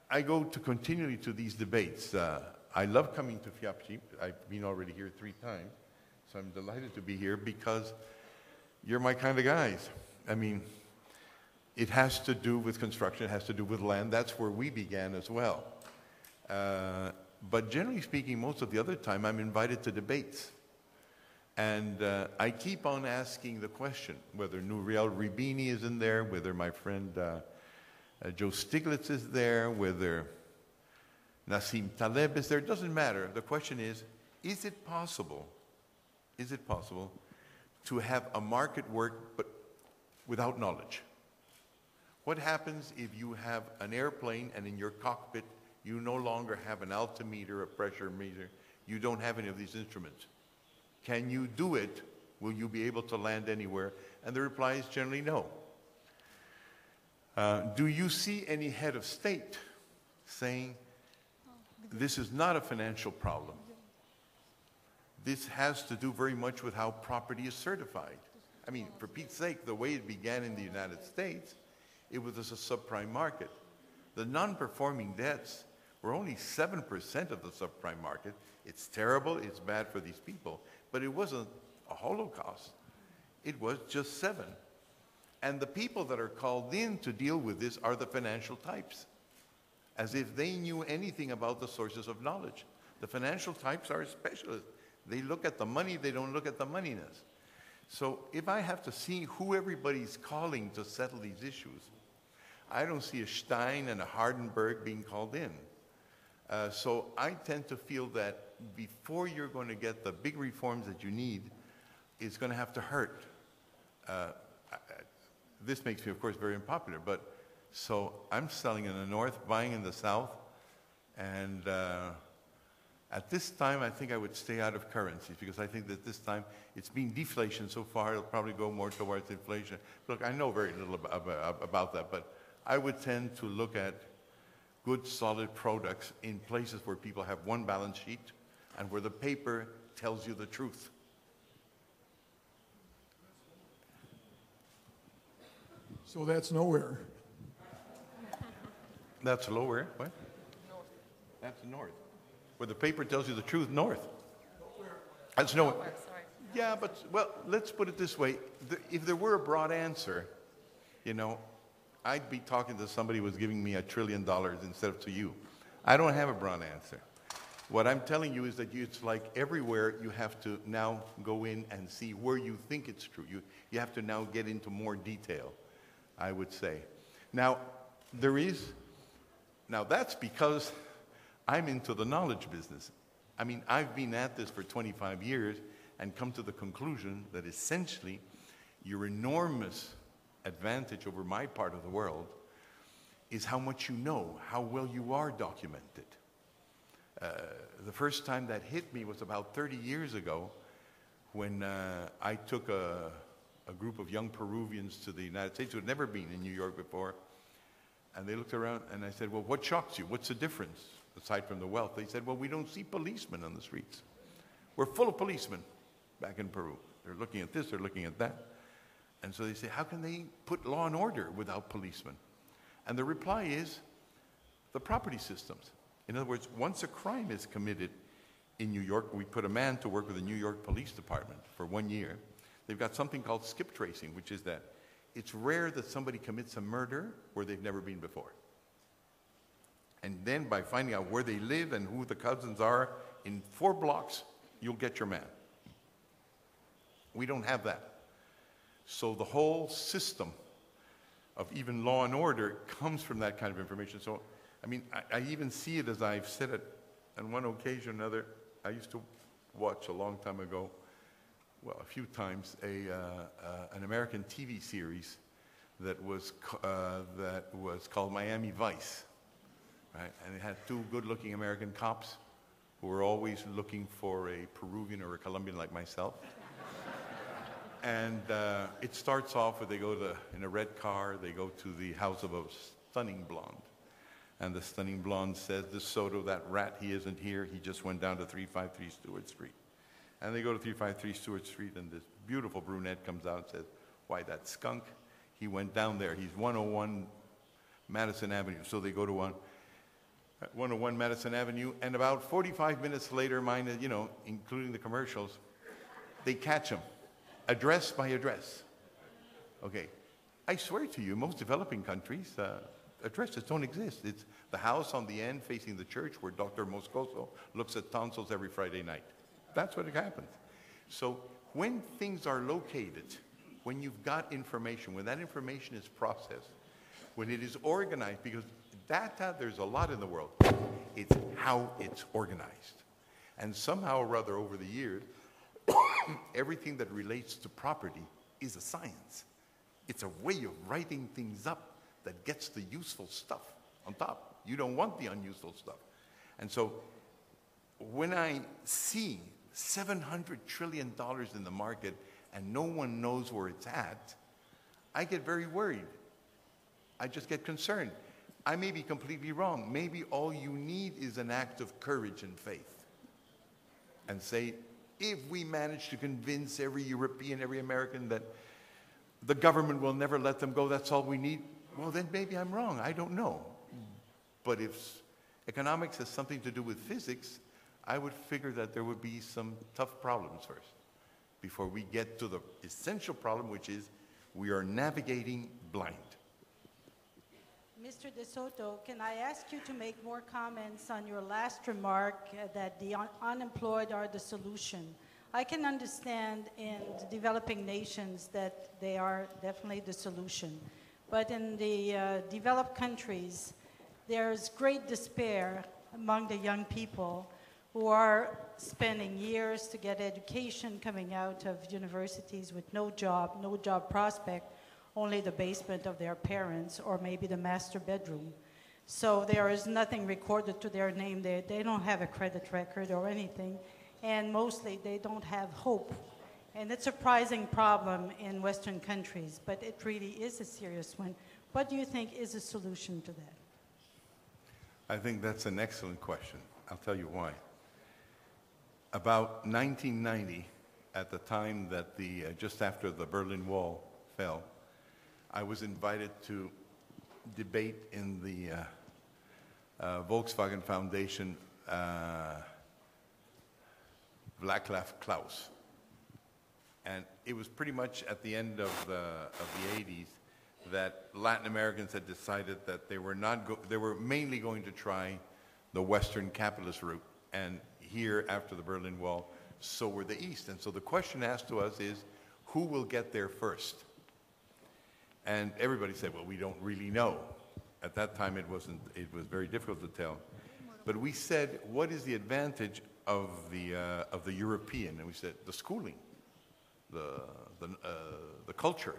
I go to continually to these debates. I love coming to FIABCI. I've been already here 3 times. So I'm delighted to be here because you're my kind of guys. I mean, it has to do with construction, it has to do with land. That's where we began as well. But generally speaking, most of the other time, I'm invited to debates. And I keep on asking the question, whether Nouriel Ribini is in there, whether my friend Joe Stiglitz is there, whether Nassim Taleb is there, it doesn't matter. The question is it possible to have a market work but without knowledge? What happens if you have an airplane and in your cockpit you no longer have an altimeter, a pressure meter, you don't have any of these instruments? Can you do it? Will you be able to land anywhere? And the reply is generally no. Do you see any head of state saying, this is not a financial problem? This has to do very much with how property is certified. I mean, for Pete's sake, the way it began in the United States, it was as a subprime market. The non-performing debts were only 7% of the subprime market. It's terrible, it's bad for these people, but it wasn't a holocaust. It was just 7. And the people that are called in to deal with this are the financial types, as if they knew anything about the sources of knowledge. The financial types are specialists. They look at the money, they don't look at the moneyness. So if I have to see who everybody's calling to settle these issues, I don't see a Stein and a Hardenberg being called in. So I tend to feel that before you're going to get the big reforms that you need, it's going to have to hurt. This makes me, of course, very unpopular, but so I'm selling in the north, buying in the south, and at this time, I think I would stay out of currencies, because I think that this time it's been deflation so far, it'll probably go more towards inflation. Look, I know very little about that, but I would tend to look at good, solid products in places where people have one balance sheet and where the paper tells you the truth. So that's nowhere. That's lower, what? North. That's north. Where the paper tells you the truth, north. That's nowhere. Sorry. Yeah, but, well, let's put it this way. If there were a broad answer, you know, I'd be talking to somebody who was giving me $1 trillion instead of to you. I don't have a broad answer. What I'm telling you is that it's like everywhere you have to now go in and see where you think it's true. You have to now get into more detail, I would say. Now, that's because I'm into the knowledge business. I mean, I've been at this for 25 years and come to the conclusion that essentially your enormous advantage over my part of the world is how much you know, how well you are documented. The first time that hit me was about 30 years ago when I took a group of young Peruvians to the United States who had never been in New York before. And they looked around and I said, well, what shocks you? What's the difference aside from the wealth? They said, well, we don't see policemen on the streets. We're full of policemen back in Peru. They're looking at this, they're looking at that. And so they say, how can they put law and order without policemen? And the reply is the property systems. In other words, once a crime is committed in New York, we put a man to work with the New York Police Department for 1 year. They've got something called skip tracing, which is that it's rare that somebody commits a murder where they've never been before. And then by finding out where they live and who the cousins are, in 4 blocks, you'll get your man. We don't have that. So the whole system of even law and order comes from that kind of information. So, I mean, I even see it, as I've said it on one occasion or another. I used to watch a long time ago, well, a few times, an American TV series that was called Miami Vice, right? And it had two good-looking American cops who were always looking for a Peruvian or a Colombian like myself. And it starts off with they go in a red car, they go to the house of a stunning blonde. And the stunning blonde says, "This Soto, that rat, he isn't here. He just went down to 353 Stewart Street." And they go to 353 Stewart Street, and this beautiful brunette comes out and says, "Why, that skunk, he went down there. He's 101 Madison Avenue." So they go to 101 Madison Avenue, and about 45 minutes later, including the commercials, they catch him, address by address. Okay, I swear to you, most developing countries, addresses don't exist. It's the house on the end facing the church where Dr. Moscoso looks at tonsils every Friday night. That's what happens. So when things are located, when you've got information, when that information is processed, when it is organized, because data, there's a lot in the world. It's how it's organized. And somehow or other over the years, everything that relates to property is a science. It's a way of writing things up that gets the useful stuff on top. You don't want the unuseful stuff. And so when I see $700 trillion in the market and no one knows where it's at, I get very worried. I just get concerned. I may be completely wrong. Maybe all you need is an act of courage and faith. And say, if we manage to convince every European, every American that the government will never let them go, that's all we need, well, then maybe I'm wrong. I don't know. But if economics has something to do with physics, I would figure that there would be some tough problems first before we get to the essential problem, which is we are navigating blind. Mr. De Soto, can I ask you to make more comments on your last remark that the unemployed are the solution? I can understand in the developing nations that they are definitely the solution. But in the developed countries, there's great despair among the young people who are spending years to get education, coming out of universities with no job prospect, only the basement of their parents or maybe the master bedroom. So there is nothing recorded to their name. They don't have a credit record or anything, and mostly they don't have hope. And it's a surprising problem in Western countries, but it really is a serious one. What do you think is a solution to that? I think that's an excellent question. I'll tell you why. About 1990, at the time that just after the Berlin Wall fell, I was invited to debate in the Volkswagen Foundation Václav Klaus. And it was pretty much at the end of the 80s that Latin Americans had decided that they were mainly going to try the Western capitalist route. And here, after the Berlin Wall, so were the East. And so the question asked to us is, who will get there first? And everybody said, well, we don't really know. At that time, it was very difficult to tell. But we said, what is the advantage of the European? And we said, the schooling, the culture,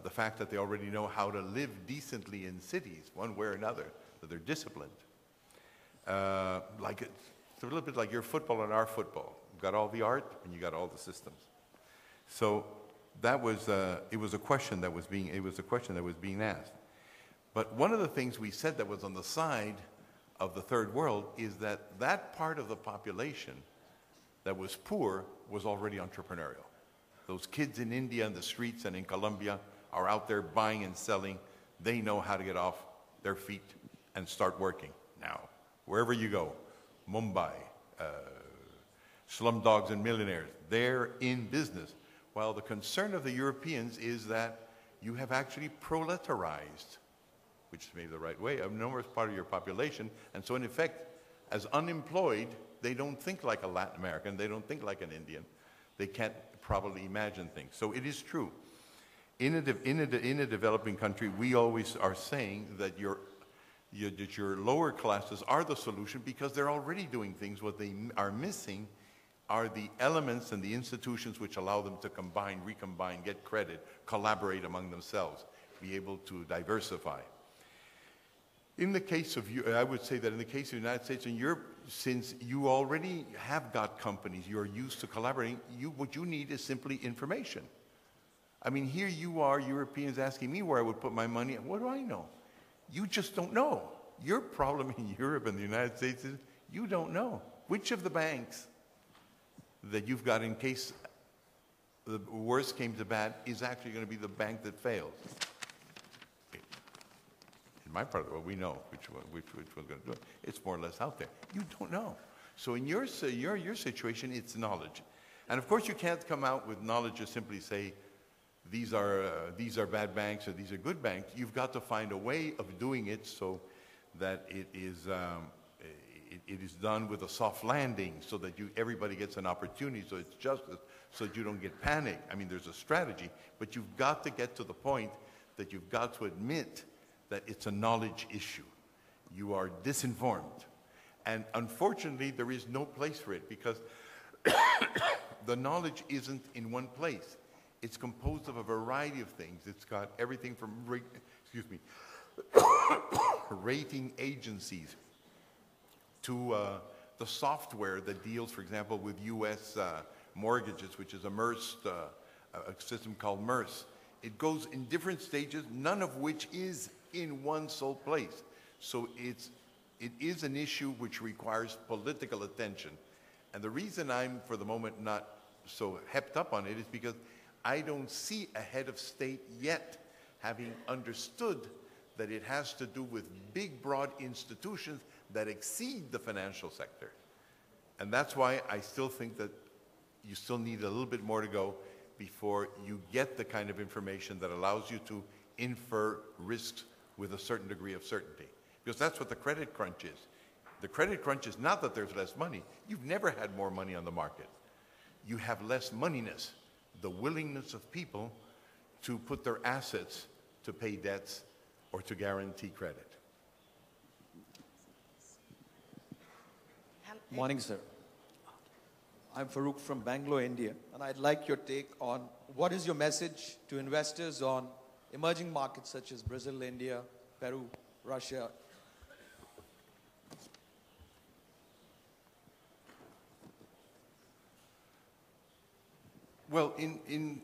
the fact that they already know how to live decently in cities, one way or another, that they're disciplined. It's a little bit like your football and our football. You've got all the art and you got all the systems. So that was it was a question that was being asked. But one of the things we said that was on the side of the third world is that part of the population that was poor was already entrepreneurial. Those kids in India and the streets and in Colombia are out there buying and selling. They know how to get off their feet and start working. Now, wherever you go, Mumbai, slumdogs and millionaires, they're in business. While the concern of the Europeans is that you have actually proletarized, which is maybe the right way, a numerous part of your population. And so in effect, as unemployed, they don't think like a Latin American, they don't think like an Indian. They can't probably imagine things. So it is true In a developing country, we always are saying that your lower classes are the solution because they're already doing things. What they are missing are the elements and the institutions which allow them to combine, recombine, get credit, collaborate among themselves, be able to diversify. In the case of, I would say that in the case of the United States and Europe, since you already have got companies, you're used to collaborating, what you need is simply information. I mean, here you are, Europeans, asking me where I would put my money. What do I know? You just don't know. Your problem in Europe and the United States is you don't know. Which of the banks that you've got in case the worst came to bad is actually going to be the bank that fails? In my part of the world, we know which one's going to do it. It's more or less out there. You don't know. So in your situation, it's knowledge. And of course, you can't come out with knowledge to simply say, these are bad banks or these are good banks. You've got to find a way of doing it so that it is done with a soft landing, so that everybody gets an opportunity, so it's justice, so that you don't get panic. I mean, there's a strategy, but you've got to get to the point that you've got to admit that it's a knowledge issue. You are disinformed. And unfortunately, there is no place for it because the knowledge isn't in one place. It's composed of a variety of things. It's got everything from, rating agencies to the software that deals, for example, with U.S. mortgages, which is a system called MERS. It goes in different stages, none of which is in one sole place. So it is an issue which requires political attention. And the reason I'm, for the moment, not so hepped up on it is because I don't see a head of state yet having understood that it has to do with big, broad institutions that exceed the financial sector. And that's why I still think that you still need a little bit more to go before you get the kind of information that allows you to infer risks with a certain degree of certainty. Because that's what the credit crunch is. The credit crunch is not that there's less money. You've never had more money on the market. You have less moneyness, the willingness of people to put their assets to pay debts or to guarantee credit. Morning, sir. I'm Farooq from Bangalore, India, and I'd like your take on what is your message to investors on emerging markets such as Brazil, India, Peru, Russia. Well, in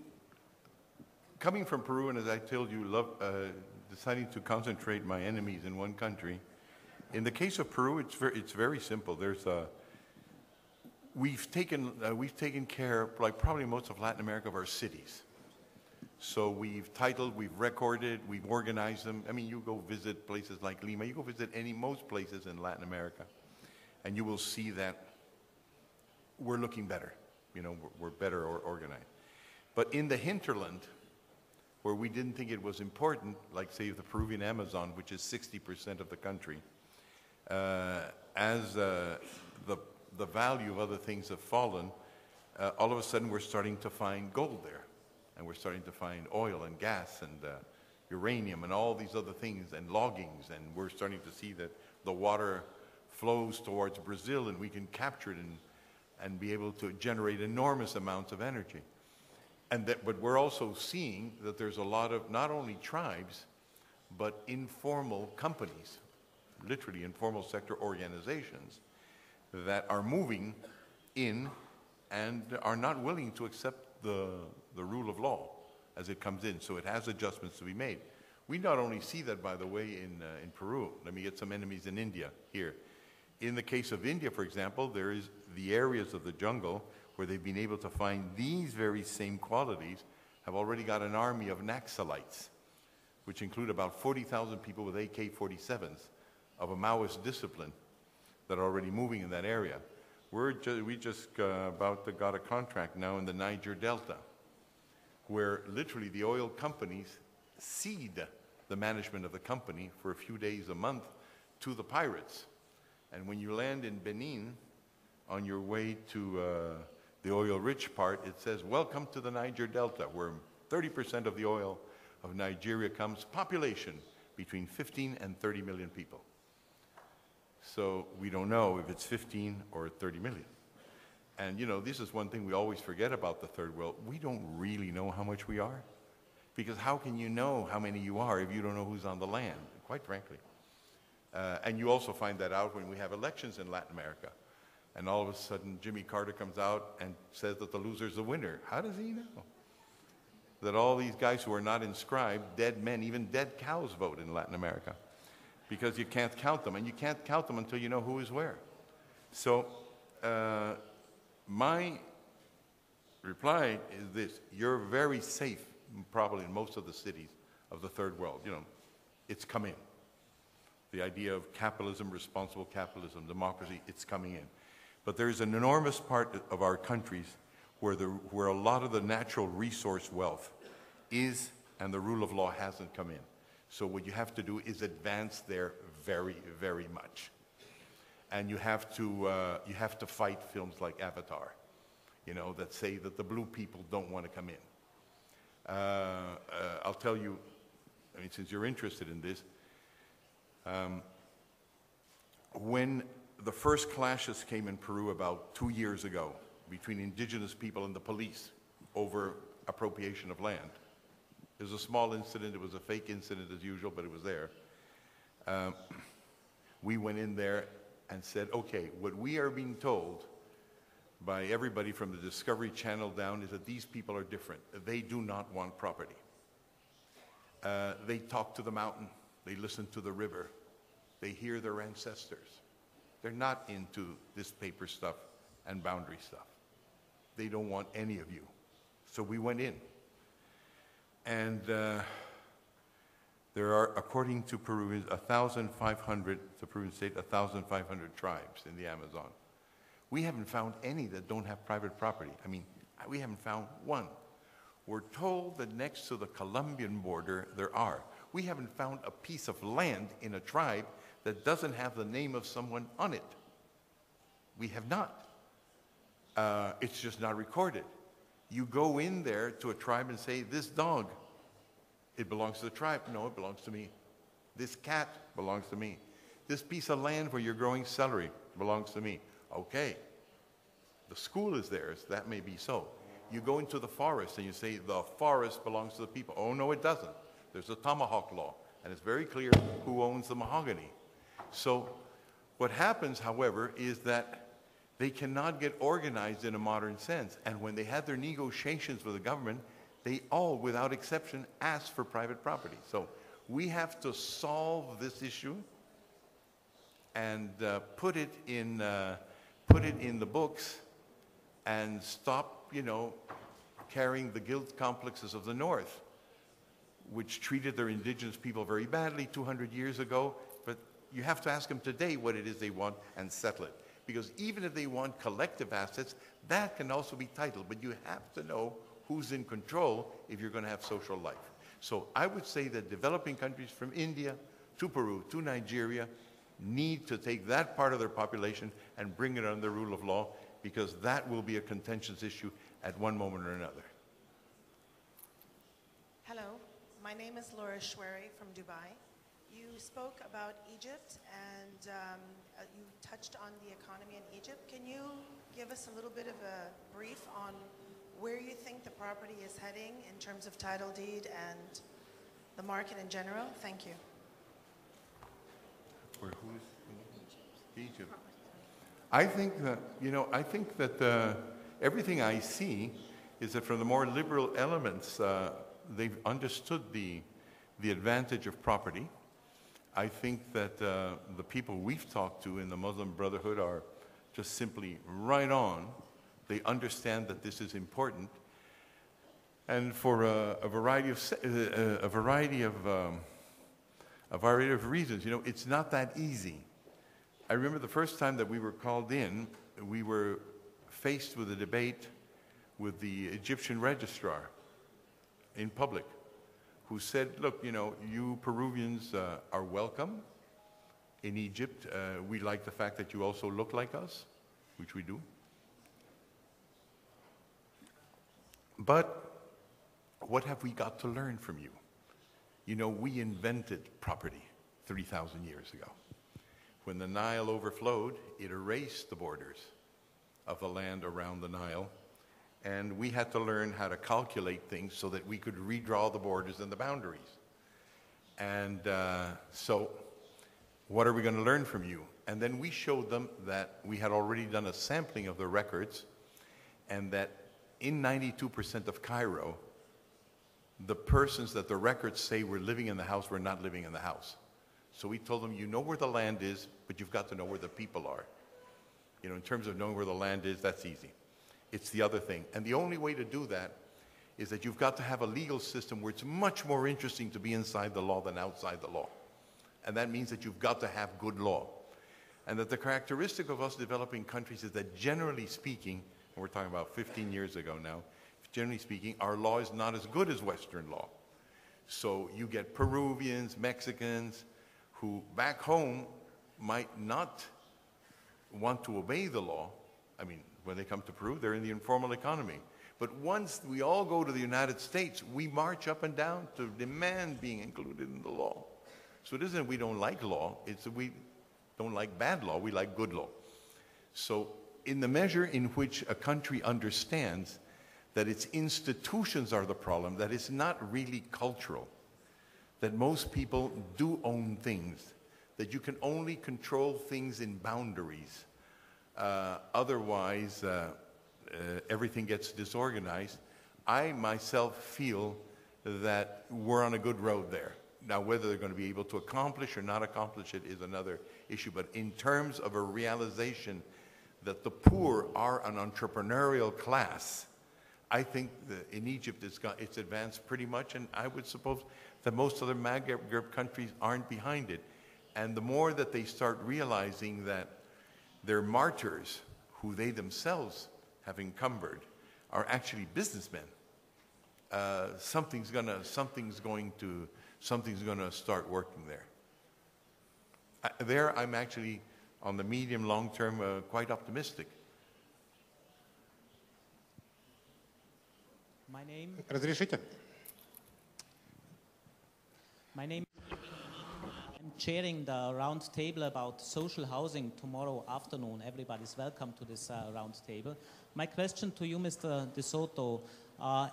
coming from Peru, and as I told you, deciding to concentrate my enemies in one country, in the case of Peru, it's very simple. We've taken care, like probably most of Latin America, of our cities. So we've titled, we've recorded, we've organized them. I mean, you go visit places like Lima, you go visit most places in Latin America, and you will see that we're looking better. You know, we're better organized. But in the hinterland, where we didn't think it was important, like say the Peruvian Amazon, which is 60% of the country, as the value of other things have fallen, all of a sudden we're starting to find gold there. And we're starting to find oil and gas and uranium and all these other things and loggings. And we're starting to see that the water flows towards Brazil and we can capture it and be able to generate enormous amounts of energy. But we're also seeing that there's a lot of not only tribes, but informal companies, literally informal sector organizations, that are moving in and are not willing to accept the rule of law as it comes in. So it has adjustments to be made. We not only see that, by the way, in Peru. Let me get some enemies in India here. In the case of India, for example, there is the areas of the jungle where they've been able to find these very same qualities, have already got an army of Naxalites, which include about 40,000 people with AK-47s of a Maoist discipline that are already moving in that area. We just got a contract now in the Niger Delta, where literally the oil companies cede the management of the company for a few days a month to the pirates. And when you land in Benin, on your way to the oil-rich part, it says, "Welcome to the Niger Delta," where 30% of the oil of Nigeria comes, population between 15 and 30 million people. So we don't know if it's 15 or 30 million. And you know, this is one thing we always forget about the third world. We don't really know how much we are. Because how can you know how many you are if you don't know who's on the land, quite frankly. And you also find that out when we have elections in Latin America. And all of a sudden, Jimmy Carter comes out and says that the loser's the winner. How does he know? That all these guys who are not inscribed, dead men, even dead cows vote in Latin America. Because you can't count them, and you can't count them until you know who is where. So my reply is this: you're very safe, probably in most of the cities of the third world. You know, it's come in. The idea of capitalism, responsible capitalism, democracy, it's coming in. But there's an enormous part of our countries where a lot of the natural resource wealth is, and the rule of law hasn't come in. So what you have to do is advance there very, very much. And you have to fight films like Avatar, you know, that say that the blue people don't want to come in. I'll tell you, I mean, since you're interested in this, when the first clashes came in Peru about 2 years ago between indigenous people and the police over appropriation of land, it was a small incident, it was a fake incident as usual, but it was there. We went in there and said, okay, what we are being told by everybody from the Discovery Channel down is that these people are different. They do not want property. They talk to the mountain, they listen to the river, they hear their ancestors. They're not into this paper stuff and boundary stuff. They don't want any of you. So we went in. And there are, according to Peruvians, 1,500, the Peruvian state, 1,500 tribes in the Amazon. We haven't found any that don't have private property. I mean, we haven't found one. We're told that next to the Colombian border there are. We haven't found a piece of land in a tribe that doesn't have the name of someone on it. We have not. It's just not recorded. You go in there to a tribe and say, this dog, it belongs to the tribe. No, it belongs to me. This cat belongs to me. This piece of land where you're growing celery belongs to me. Okay. The school is theirs. That may be so. You go into the forest and you say, the forest belongs to the people. Oh, no, it doesn't. There's a tomahawk law, and it's very clear who owns the mahogany. So what happens, however, is that they cannot get organized in a modern sense. And when they had their negotiations with the government, they all, without exception, asked for private property. So we have to solve this issue and put it in the books and stop, you know, carrying the guilt complexes of the North, which treated their indigenous people very badly 200 years ago. But you have to ask them today what it is they want and settle it. Because even if they want collective assets, that can also be titled. But you have to know who's in control if you're going to have social life. So I would say that developing countries from India to Peru to Nigeria need to take that part of their population and bring it under the rule of law, because that will be a contentious issue at one moment or another. Hello, my name is Laura Schwery from Dubai. You spoke about Egypt and you touched on the economy in Egypt. Can you give us a little bit of a brief on where you think the property is heading in terms of title deed and the market in general? Thank you. Where, who's Egypt? I think that, you know, everything I see is that from the more liberal elements, they've understood the advantage of property. I think that the people we've talked to in the Muslim Brotherhood are just simply right on. They understand that this is important, and for a variety of reasons. You know, it's not that easy. I remember the first time that we were called in, we were faced with a debate with the Egyptian registrar in public, who said, look, you know, you Peruvians are welcome in Egypt. We like the fact that you also look like us, which we do. But what have we got to learn from you? You know, we invented property 3,000 years ago. When the Nile overflowed, it erased the borders of the land around the Nile, and we had to learn how to calculate things so that we could redraw the borders and the boundaries. And so what are we going to learn from you? And then we showed them that we had already done a sampling of the records, and that in 92% of Cairo, the persons that the records say were living in the house were not living in the house. So we told them, you know where the land is, but you've got to know where the people are. You know, in terms of knowing where the land is, that's easy. It's the other thing. And the only way to do that is that you've got to have a legal system where it's much more interesting to be inside the law than outside the law. And that means that you've got to have good law. And that the characteristic of us developing countries is that generally speaking, and we're talking about 15 years ago now, generally speaking, our law is not as good as Western law. So you get Peruvians, Mexicans, who back home might not want to obey the law. I mean, when they come to Peru, they're in the informal economy. But once we all go to the United States, we march up and down to demand being included in the law. So it isn't that we don't like law, it's that we don't like bad law, we like good law. So in the measure in which a country understands that its institutions are the problem, that it's not really cultural, that most people do own things, that you can only control things in boundaries. Otherwise, everything gets disorganized. I myself feel that we're on a good road there. Now, whether they're going to be able to accomplish or not accomplish it is another issue. But in terms of a realization that the poor are an entrepreneurial class, I think that in Egypt it's advanced pretty much, and I would suppose that most other Maghreb countries aren't behind it. And the more that they start realizing that their martyrs, who they themselves have encumbered, are actually businessmen, something's gonna start working there. There, I'm actually on the medium long term quite optimistic. My name. Разрешите? My name. I'm chairing the round table about social housing tomorrow afternoon. Everybody's welcome to this round table. My question to you, Mr. De Soto,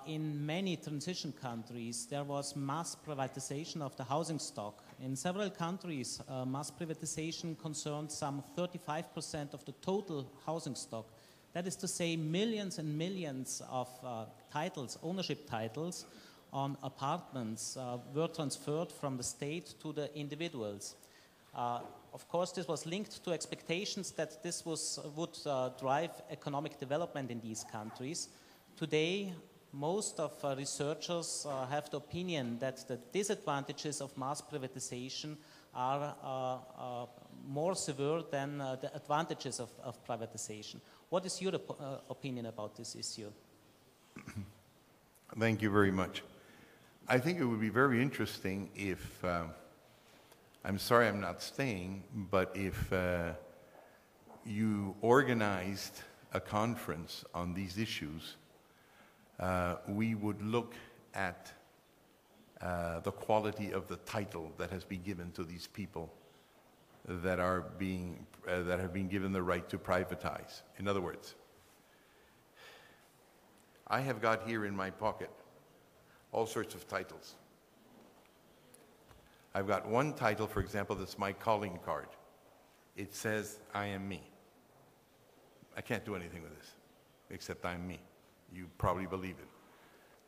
in many transition countries, there was mass privatization of the housing stock. In several countries, mass privatization concerned some 35% of the total housing stock. That is to say, millions and millions of titles, ownership titles, on apartments were transferred from the state to the individuals. Of course, this was linked to expectations that this would drive economic development in these countries. Today, most of researchers have the opinion that the disadvantages of mass privatization are more severe than the advantages of privatization. What is your opinion about this issue? Thank you very much. I think it would be very interesting if, I'm sorry I'm not staying, but if you organized a conference on these issues, we would look at the quality of the title that has been given to these people that have been given the right to privatize. In other words, I have got here in my pocket all sorts of titles. I've got one title, for example, that's my calling card. It says, I am me. I can't do anything with this, except I'm me. You probably believe it.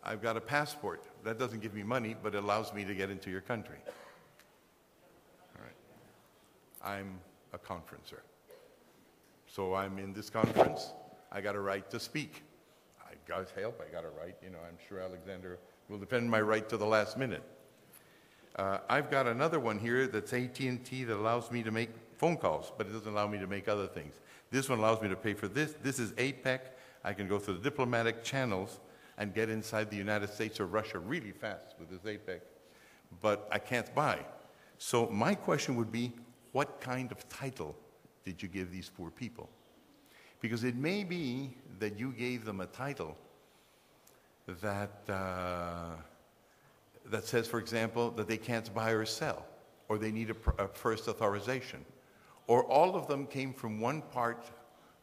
I've got a passport. That doesn't give me money, but it allows me to get into your country. All right. I'm a conferencer. So I'm in this conference. I got a right to speak. I got help. I got a right. You know, I'm sure Alexander will defend my right to the last minute. I've got another one here that's AT&T that allows me to make phone calls, but it doesn't allow me to make other things. This one allows me to pay for this. This is APEC. I can go through the diplomatic channels and get inside the United States or Russia really fast with this APEC, but I can't buy. So my question would be, what kind of title did you give these poor people? Because it may be that you gave them a title that, that says, for example, that they can't buy or sell, or they need a first authorization. Or all of them came from one part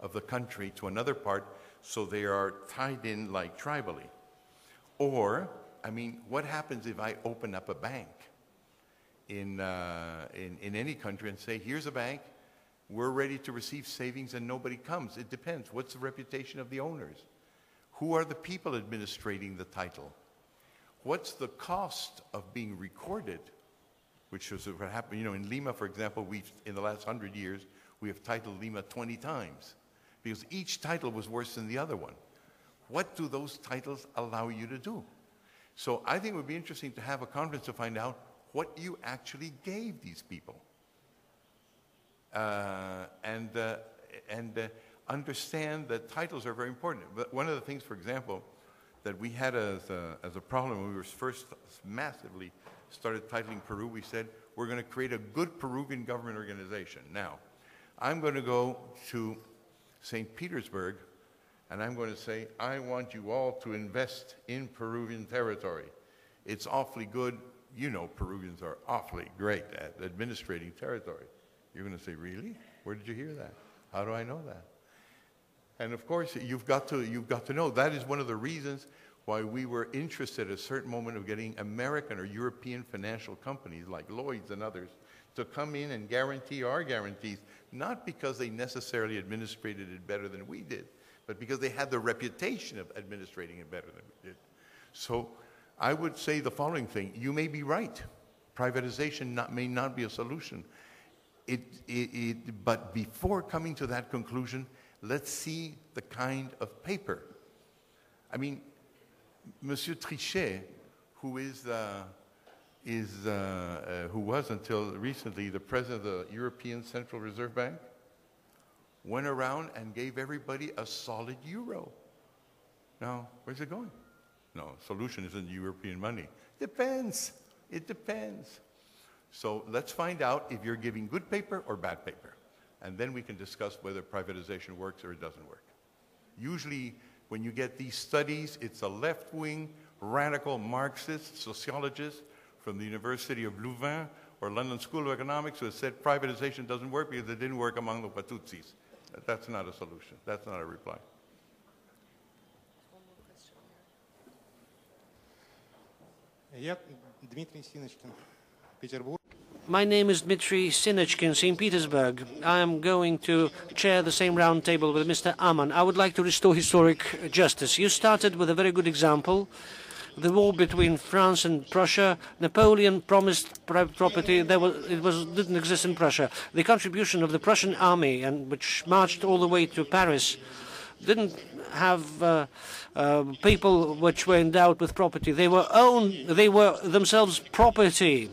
of the country to another part, so they are tied in like tribally. Or, I mean, what happens if I open up a bank in any country and say, here's a bank, we're ready to receive savings, and nobody comes? It depends. What's the reputation of the owners? Who are the people administrating the title? What's the cost of being recorded? Which is what happened, you know, in Lima, for example, in the last 100 years, we have titled Lima 20 times because each title was worse than the other one. What do those titles allow you to do? So I think it would be interesting to have a conference to find out what you actually gave these people. And understand that titles are very important. But one of the things, for example, that we had as a problem when we were first massively started titling Peru, we said, we're going to create a good Peruvian government organization. Now, I'm going to go to St. Petersburg, and I'm going to say, I want you all to invest in Peruvian territory. It's awfully good. You know, Peruvians are awfully great at administrating territory. You're going to say, really? Where did you hear that? How do I know that? And of course, you've got to know. That is one of the reasons why we were interested at a certain moment of getting American or European financial companies like Lloyd's and others to come in and guarantee our guarantees, not because they necessarily administrated it better than we did, but because they had the reputation of administrating it better than we did. So I would say the following thing. You may be right. Privatization may not be a solution. But before coming to that conclusion, let's see the kind of paper. I mean, Monsieur Trichet, who was until recently the president of the European Central Reserve Bank, went around and gave everybody a solid euro. Now, where's it going? No, solution isn't European money. Depends. It depends. So let's find out if you're giving good paper or bad paper. And then we can discuss whether privatization works or it doesn't work. Usually, when you get these studies, it's a left-wing, radical Marxist sociologist from the University of Louvain or London School of Economics who has said privatization doesn't work because it didn't work among the Watutsis. That's not a solution. That's not a reply. My name is Dmitry Sinechkin, St. Petersburg. I am going to chair the same round table with Mr. Aman. I would like to restore historic justice. You started with a very good example. The war between France and Prussia. Napoleon promised private property. It didn't exist in Prussia. The contribution of the Prussian army, which marched all the way to Paris, didn't have people which were endowed with property. They were themselves property.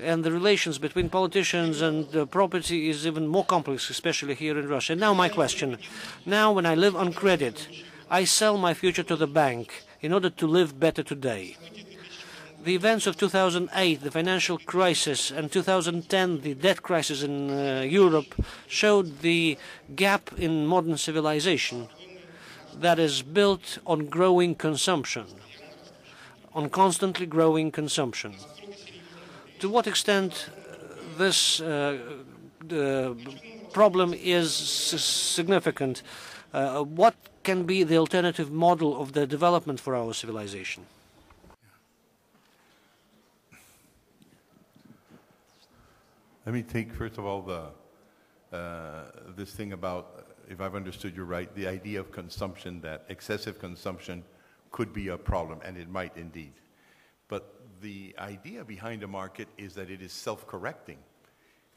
And the relations between politicians and property is even more complex, especially here in Russia. Now my question. Now when I live on credit, I sell my future to the bank in order to live better today. The events of 2008, the financial crisis, and 2010, the debt crisis in Europe, showed the gap in modern civilization that is built on growing consumption, on constantly growing consumption. To what extent this problem is significant? What can be the alternative model of the development for our civilization? Let me take, first of all, this thing about, if I've understood you right, the idea of consumption, that excessive consumption could be a problem, and it might indeed. But the idea behind a market is that it is self-correcting.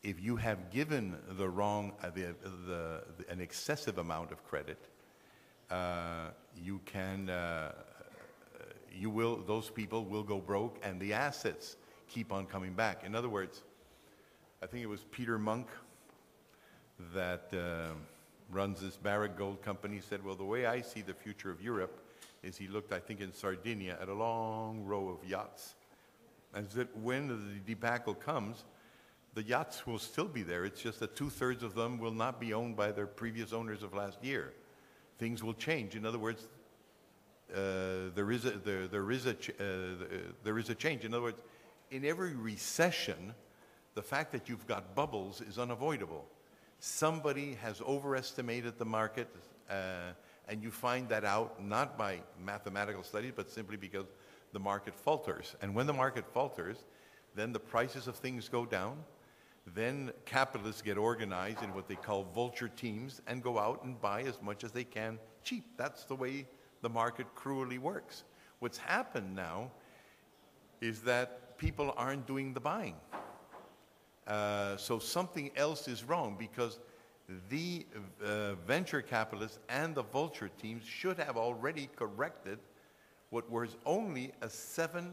If you have given the wrong, an excessive amount of credit, those people will go broke, and the assets keep on coming back. In other words, I think it was Peter Monk that runs this Barrick Gold company said, well, the way I see the future of Europe is he looked, I think, in Sardinia at a long row of yachts. And that when the debacle comes, the yachts will still be there. It's just that 2/3 of them will not be owned by their previous owners of last year. Things will change. In other words, there is a change. In other words, in every recession, the fact that you've got bubbles is unavoidable. Somebody has overestimated the market, and you find that out not by mathematical studies, but simply because the market falters. And when the market falters, then the prices of things go down. Then capitalists get organized in what they call vulture teams and go out and buy as much as they can cheap. That's the way the market cruelly works. What's happened now is that people aren't doing the buying. So something else is wrong, because the venture capitalists and the vulture teams should have already corrected what was only a 7%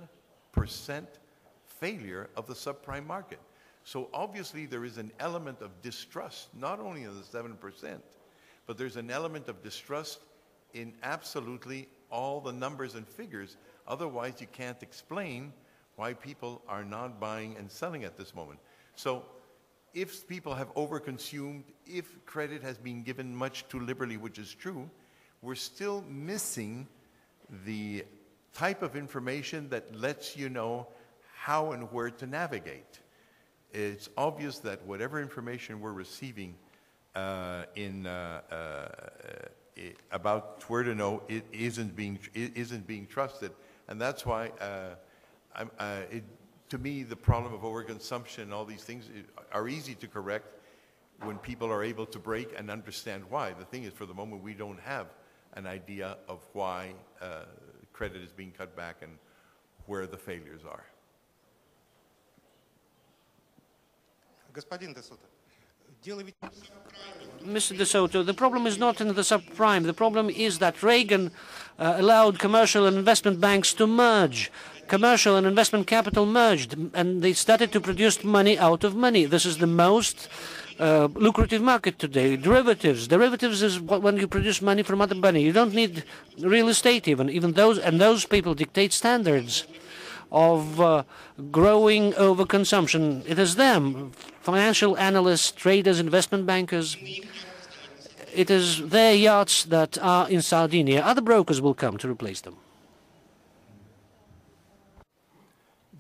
failure of the subprime market. So obviously there is an element of distrust, not only in the 7%, but there's an element of distrust in absolutely all the numbers and figures. Otherwise you can't explain why people are not buying and selling at this moment. So if people have overconsumed, if credit has been given much too liberally, which is true, we're still missing the type of information that lets you know how and where to navigate. It's obvious that whatever information we're receiving about where to know, it isn't being trusted, and that's why to me the problem of overconsumption and all these things are easy to correct when people are able to break and understand why. The thing is, for the moment, we don't have an idea of why credit is being cut back and where the failures are. Mr. De Soto, the problem is not in the subprime. The problem is that Reagan allowed commercial and investment banks to merge. Commercial and investment capital merged, and they started to produce money out of money. This is the most lucrative market today. Derivatives. Derivatives is when you produce money from other money. You don't need real estate even those, and those people dictate standards of growing overconsumption. It is them, financial analysts, traders, investment bankers. It is their yachts that are in Sardinia. Other brokers will come to replace them.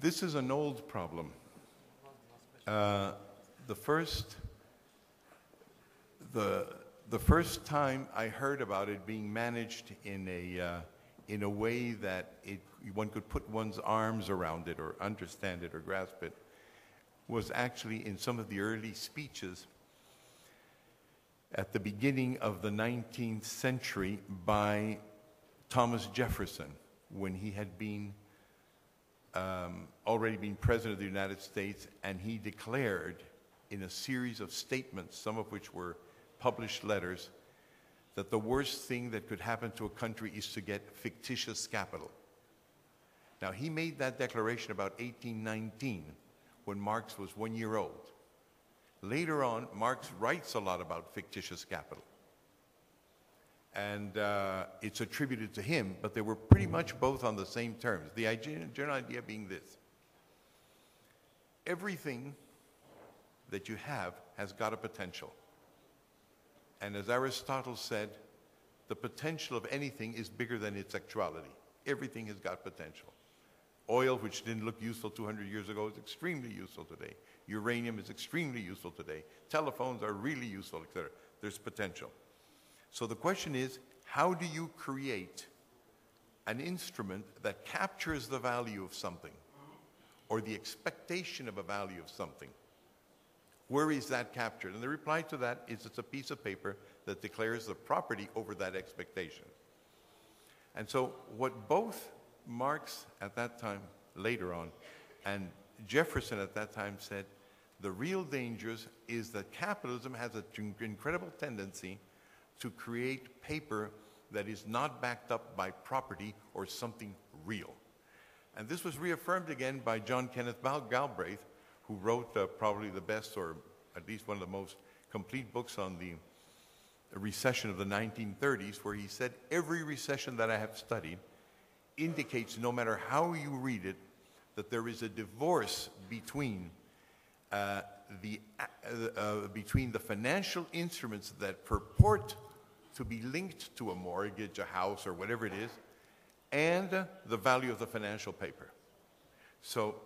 This is an old problem. The first time I heard about it being managed in a way that one could put one's arms around it or understand it or grasp it was actually in some of the early speeches at the beginning of the 19th century by Thomas Jefferson, when he had been already been President of the United States, and he declared in a series of statements, some of which were published letters, that the worst thing that could happen to a country is to get fictitious capital. Now, he made that declaration about 1819, when Marx was 1 year old. Later on, Marx writes a lot about fictitious capital. And it's attributed to him, but they were pretty much both on the same terms. The general idea being this: everything that you have has got a potential. And as Aristotle said, the potential of anything is bigger than its actuality. Everything has got potential. Oil, which didn't look useful 200 years ago, is extremely useful today. Uranium is extremely useful today. Telephones are really useful, etc. There's potential. So the question is, how do you create an instrument that captures the value of something or the expectation of a value of something? Where is that captured? And the reply to that is it's a piece of paper that declares the property over that expectation. And so what both Marx at that time, later on, and Jefferson at that time said, the real dangers is that capitalism has an incredible tendency to create paper that is not backed up by property or something real. And this was reaffirmed again by John Kenneth Galbraith, who wrote probably the best, or at least one of the most complete books on the recession of the 1930s, where he said, every recession that I have studied indicates, no matter how you read it, that there is a divorce between the financial instruments that purport to be linked to a mortgage, a house, or whatever it is, and the value of the financial paper. So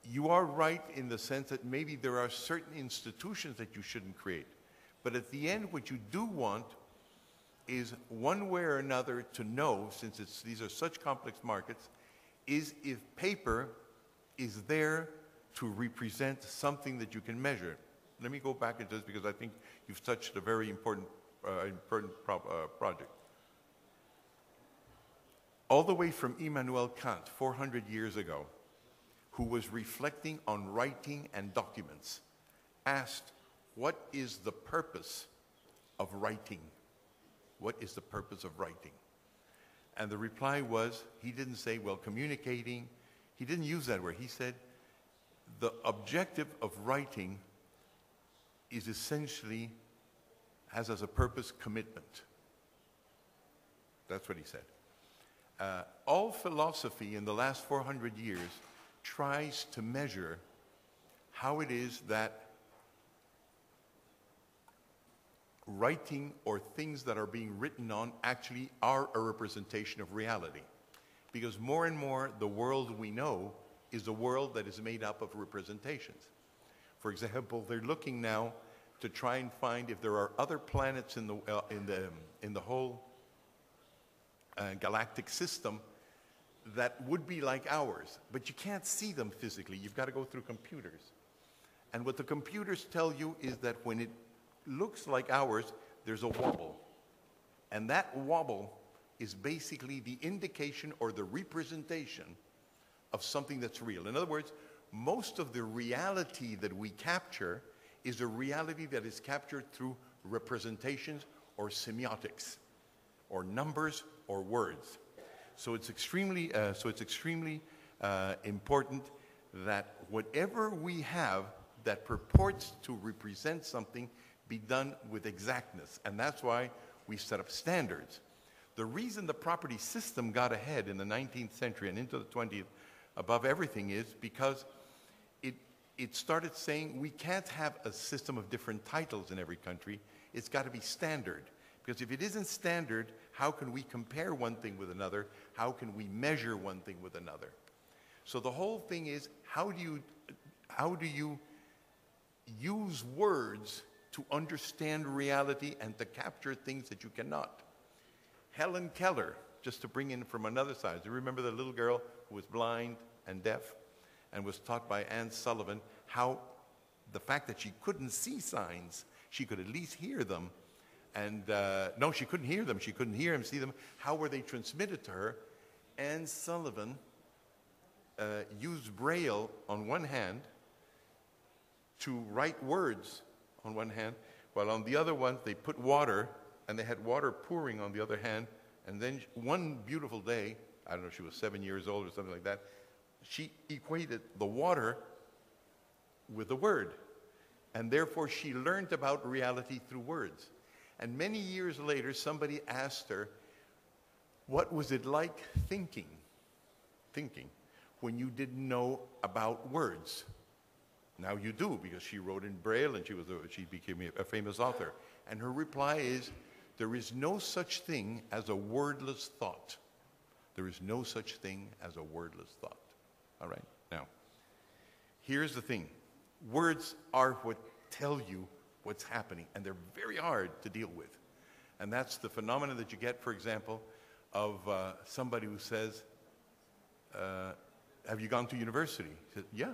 you are right in the sense that maybe there are certain institutions that you shouldn't create. But at the end, what you do want is one way or another to know, since these are such complex markets, is if paper is there to represent something that you can measure. Let me go back into this because I think you've touched a very important project. All the way from Immanuel Kant, 400 years ago, who was reflecting on writing and documents, asked, what is the purpose of writing? What is the purpose of writing? And the reply was, he didn't say, well, communicating. He didn't use that word. He said, the objective of writing is essentially, has as a purpose, commitment. That's what he said. All philosophy in the last 400 years tries to measure how it is that writing or things that are being written on actually are a representation of reality. Because more and more, the world we know is a world that is made up of representations. For example, they're looking now to try and find if there are other planets in the whole galactic system that would be like ours, but you can't see them physically. You've got to go through computers. And what the computers tell you is that when it looks like ours, there's a wobble. And that wobble is basically the indication or the representation of something that's real. In other words, most of the reality that we capture is a reality that is captured through representations or semiotics, or numbers or words. So it's extremely important that whatever we have that purports to represent something be done with exactness. And that's why we set up standards. The reason the property system got ahead in the 19th century and into the 20th above everything is because it started saying we can't have a system of different titles in every country. It's got to be standard. Because if it isn't standard, how can we compare one thing with another? How can we measure one thing with another? So the whole thing is, how do you use words to understand reality and to capture things that you cannot? Helen Keller, just to bring in from another side, do you remember the little girl who was blind and deaf and was taught by Anne Sullivan how the fact that she couldn't see signs, she could at least hear them. And no, she couldn't hear them. She couldn't hear them, see them. How were they transmitted to her? Anne Sullivan used Braille on one hand to write words on one hand, while on the other one they put water, and they had water pouring on the other hand. And then one beautiful day, I don't know if she was 7 years old or something like that, she equated the water with the word. And therefore she learned about reality through words. And many years later, somebody asked her, what was it like thinking when you didn't know about words? Now you do, because she wrote in Braille and she became a famous author. And her reply is, there is no such thing as a wordless thought. There is no such thing as a wordless thought. All right? Now, here's the thing. Words are what tell you what's happening, and they're very hard to deal with. And that's the phenomenon that you get, for example, of somebody who says, have you gone to university? He said, yeah,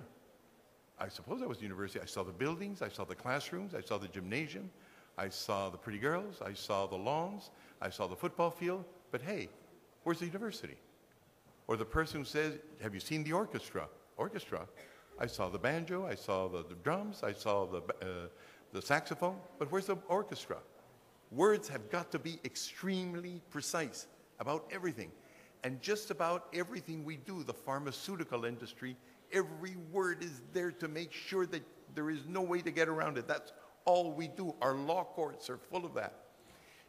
I suppose I was at university. I saw the buildings, I saw the classrooms, I saw the gymnasium, I saw the pretty girls, I saw the lawns, I saw the football field, but hey, where's the university? Or the person who says, have you seen the orchestra? Orchestra? I saw the banjo, I saw the drums, I saw the saxophone, but where's the orchestra? Words have got to be extremely precise about everything. And just about everything we do, the pharmaceutical industry, every word is there to make sure that there is no way to get around it. That's all we do. Our law courts are full of that.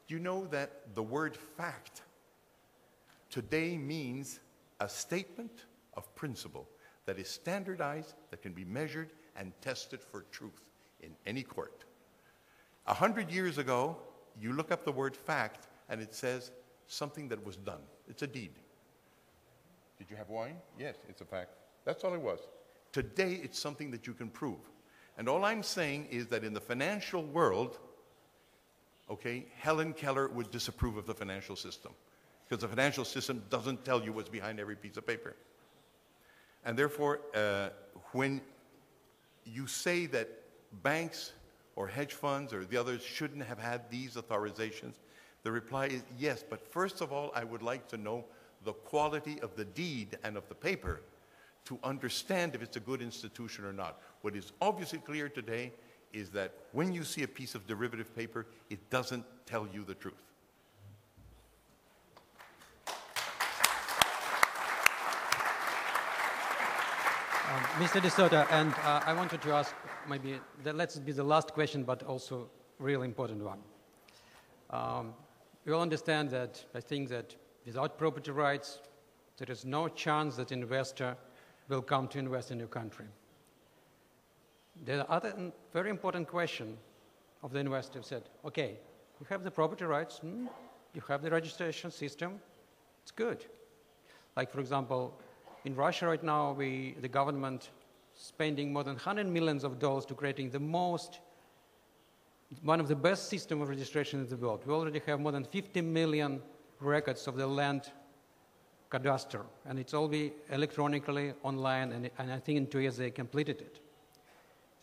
Do you know that the word fact today means a statement of principle that is standardized, that can be measured and tested for truth in any court? 100 years ago, you look up the word fact and it says something that was done. It's a deed. Did you have wine? Yes, it's a fact. That's all it was. Today, it's something that you can prove. And all I'm saying is that in the financial world, okay, Helen Keller would disapprove of the financial system because the financial system doesn't tell you what's behind every piece of paper. And therefore, when you say that banks or hedge funds or the others shouldn't have had these authorizations, the reply is yes, but first of all, I would like to know the quality of the deed and of the paper to understand if it's a good institution or not. What is obviously clear today is that when you see a piece of derivative paper, it doesn't tell you the truth. Mr. De Soto, and I wanted to ask maybe, let's be the last question, but also really important one. We all understand that, I think that without property rights, there is no chance that investor will come to invest in your country. The other very important question of the investor said, okay, you have the property rights, you have the registration system, it's good. Like, for example, in Russia right now, the government spending more than $100 million to creating one of the best systems of registration in the world. We already have more than 50 million records of the land cadastre, and it's all be electronically online, and I think in 2 years they completed it.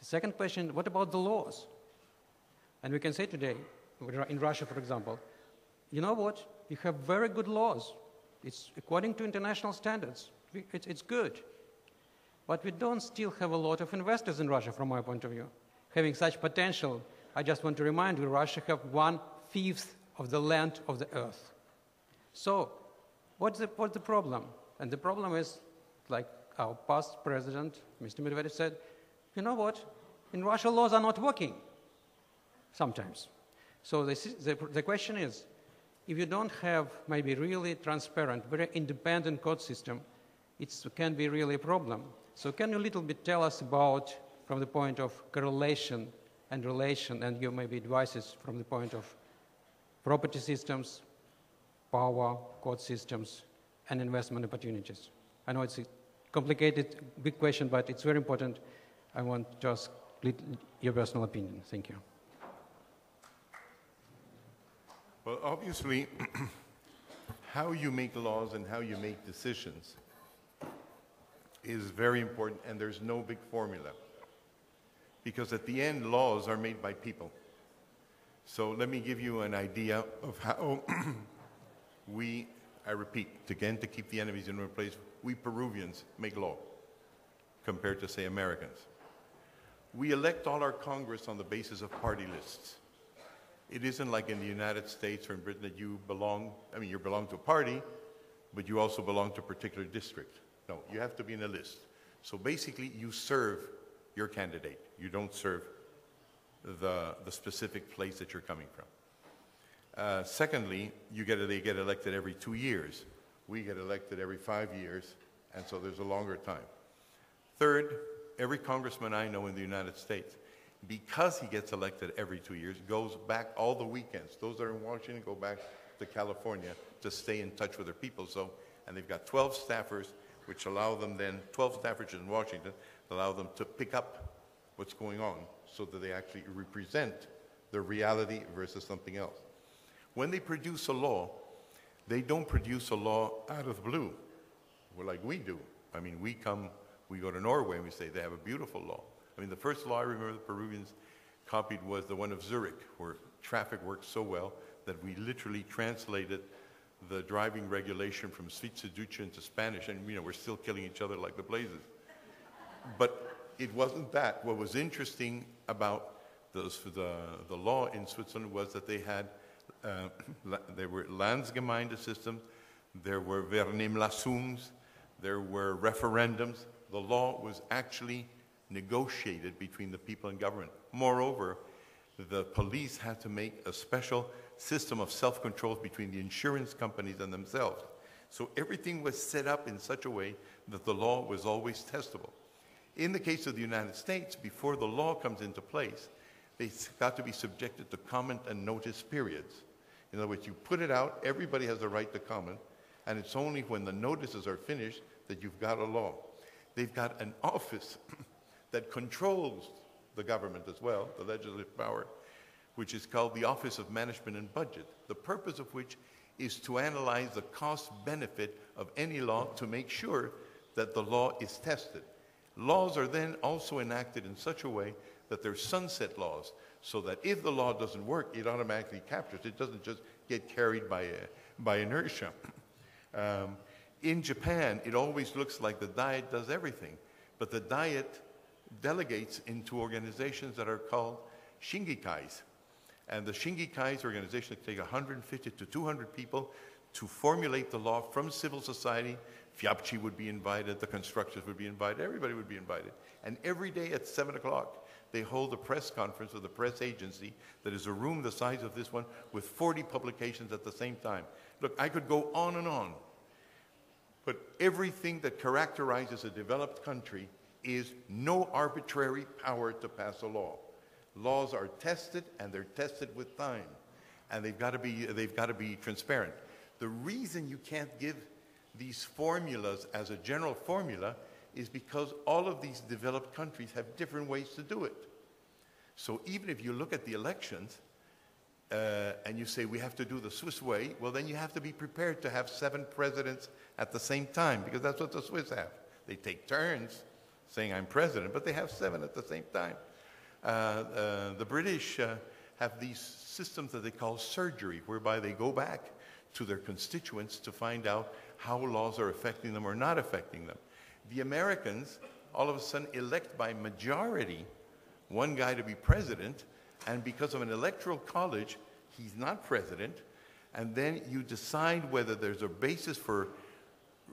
The second question, what about the laws? And we can say today, in Russia, for example, you know what? You have very good laws. It's according to international standards. It's good. But we don't still have a lot of investors in Russia, from my point of view. Having such potential, I just want to remind you, Russia have 1/5 of the land of the earth. So, what's the problem? And the problem is, like our past president, Mr. Medvedev, said, you know what? In Russia, laws are not working sometimes. So the question is, if you don't have maybe really transparent, very independent court system, it can be really a problem. So can you a little bit tell us about, from the point of correlation and relation, and your maybe advices from the point of property systems, power, court systems, and investment opportunities? I know it's a complicated, big question, but it's very important. I want to ask your personal opinion. Thank you. Well, obviously, how you make laws and how you make decisions is very important, and there's no big formula. Because at the end, laws are made by people. So let me give you an idea of how I repeat, again, to keep the enemies in one place, we Peruvians make law compared to, say, Americans. We elect all our Congress on the basis of party lists. It isn't like in the United States or in Britain that you belong to a party, but you also belong to a particular district. No, you have to be in a list. So basically, you serve your candidate. You don't serve the specific place that you're coming from. Secondly, they get elected every 2 years. We get elected every 5 years, and so there's a longer time. Third, every congressman I know in the United States, because he gets elected every 2 years, goes back all the weekends. Those that are in Washington go back to California to stay in touch with their people. And they've got 12 staffers, which allow them then, 12 staffers in Washington, allow them to pick up what's going on so that they actually represent the reality versus something else. When they produce a law, they don't produce a law out of the blue, like we do. I mean, we go to Norway and we say they have a beautiful law. I mean, the first law I remember the Peruvians copied was the one of Zurich, where traffic worked so well that we literally translated the driving regulation from Schweizerdeutsch into Spanish, and we're still killing each other like the blazes. But it wasn't that. What was interesting about the law in Switzerland was that they had there were Landsgemeinde systems, there were Vernehmlassungs, there were referendums. The law was actually negotiated between the people and government. Moreover, the police had to make a special system of self-control between the insurance companies and themselves. So everything was set up in such a way that the law was always testable. In the case of the United States, before the law comes into place, they got to be subjected to comment and notice periods. In other words, you put it out, everybody has a right to comment, And it's only when the notices are finished that you've got a law. They've got an office that controls the government as well, the legislative power, which is called the Office of Management and Budget, the purpose of which is to analyze the cost-benefit of any law to make sure that the law is tested. Laws are then also enacted in such a way that they're sunset laws, so that if the law doesn't work, it automatically captures. It doesn't just get carried by inertia. In Japan, it always looks like the Diet does everything, but the Diet delegates into organizations that are called shingikais. And the shingikais organizations take 150 to 200 people to formulate the law from civil society. FIABCI would be invited, the constructors would be invited, everybody would be invited. And every day at 7 o'clock, they hold a press conference with a press agency that is a room the size of this one with 40 publications at the same time. Look, I could go on and on, but everything that characterizes a developed country is no arbitrary power to pass a law. Laws are tested, and they're tested with time, and they've got to be transparent. The reason you can't give these formulas as a general formula is because all of these developed countries have different ways to do it. So even if you look at the elections and you say we have to do the Swiss way, well, then you have to be prepared to have 7 presidents at the same time, because that's what the Swiss have. They take turns saying I'm president, but they have 7 at the same time. The British have these systems that they call surgery, whereby they go back to their constituents to find out how laws are affecting them or not affecting them. The Americans all of a sudden elect by majority one guy to be president, and because of an electoral college, he's not president, and then you decide whether there's a basis for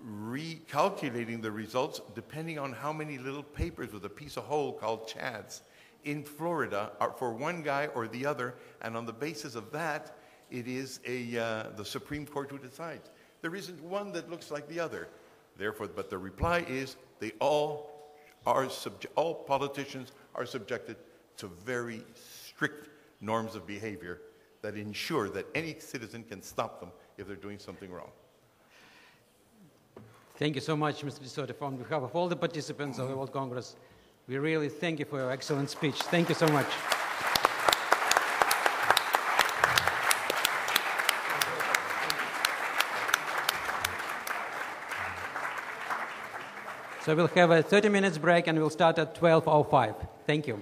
recalculating the results depending on how many little papers with a piece of hole called chads in Florida are for one guy or the other, and on the basis of that, it is the Supreme Court who decides. There isn't one that looks like the other. Therefore, but the reply is all politicians are subjected to very strict norms of behavior that ensure that any citizen can stop them if they're doing something wrong. Thank you so much, Mr. Soto. On behalf of all the participants of the World Congress, we really thank you for your excellent speech. Thank you so much. So we'll have a 30 minutes break, and we'll start at 12:05. Thank you.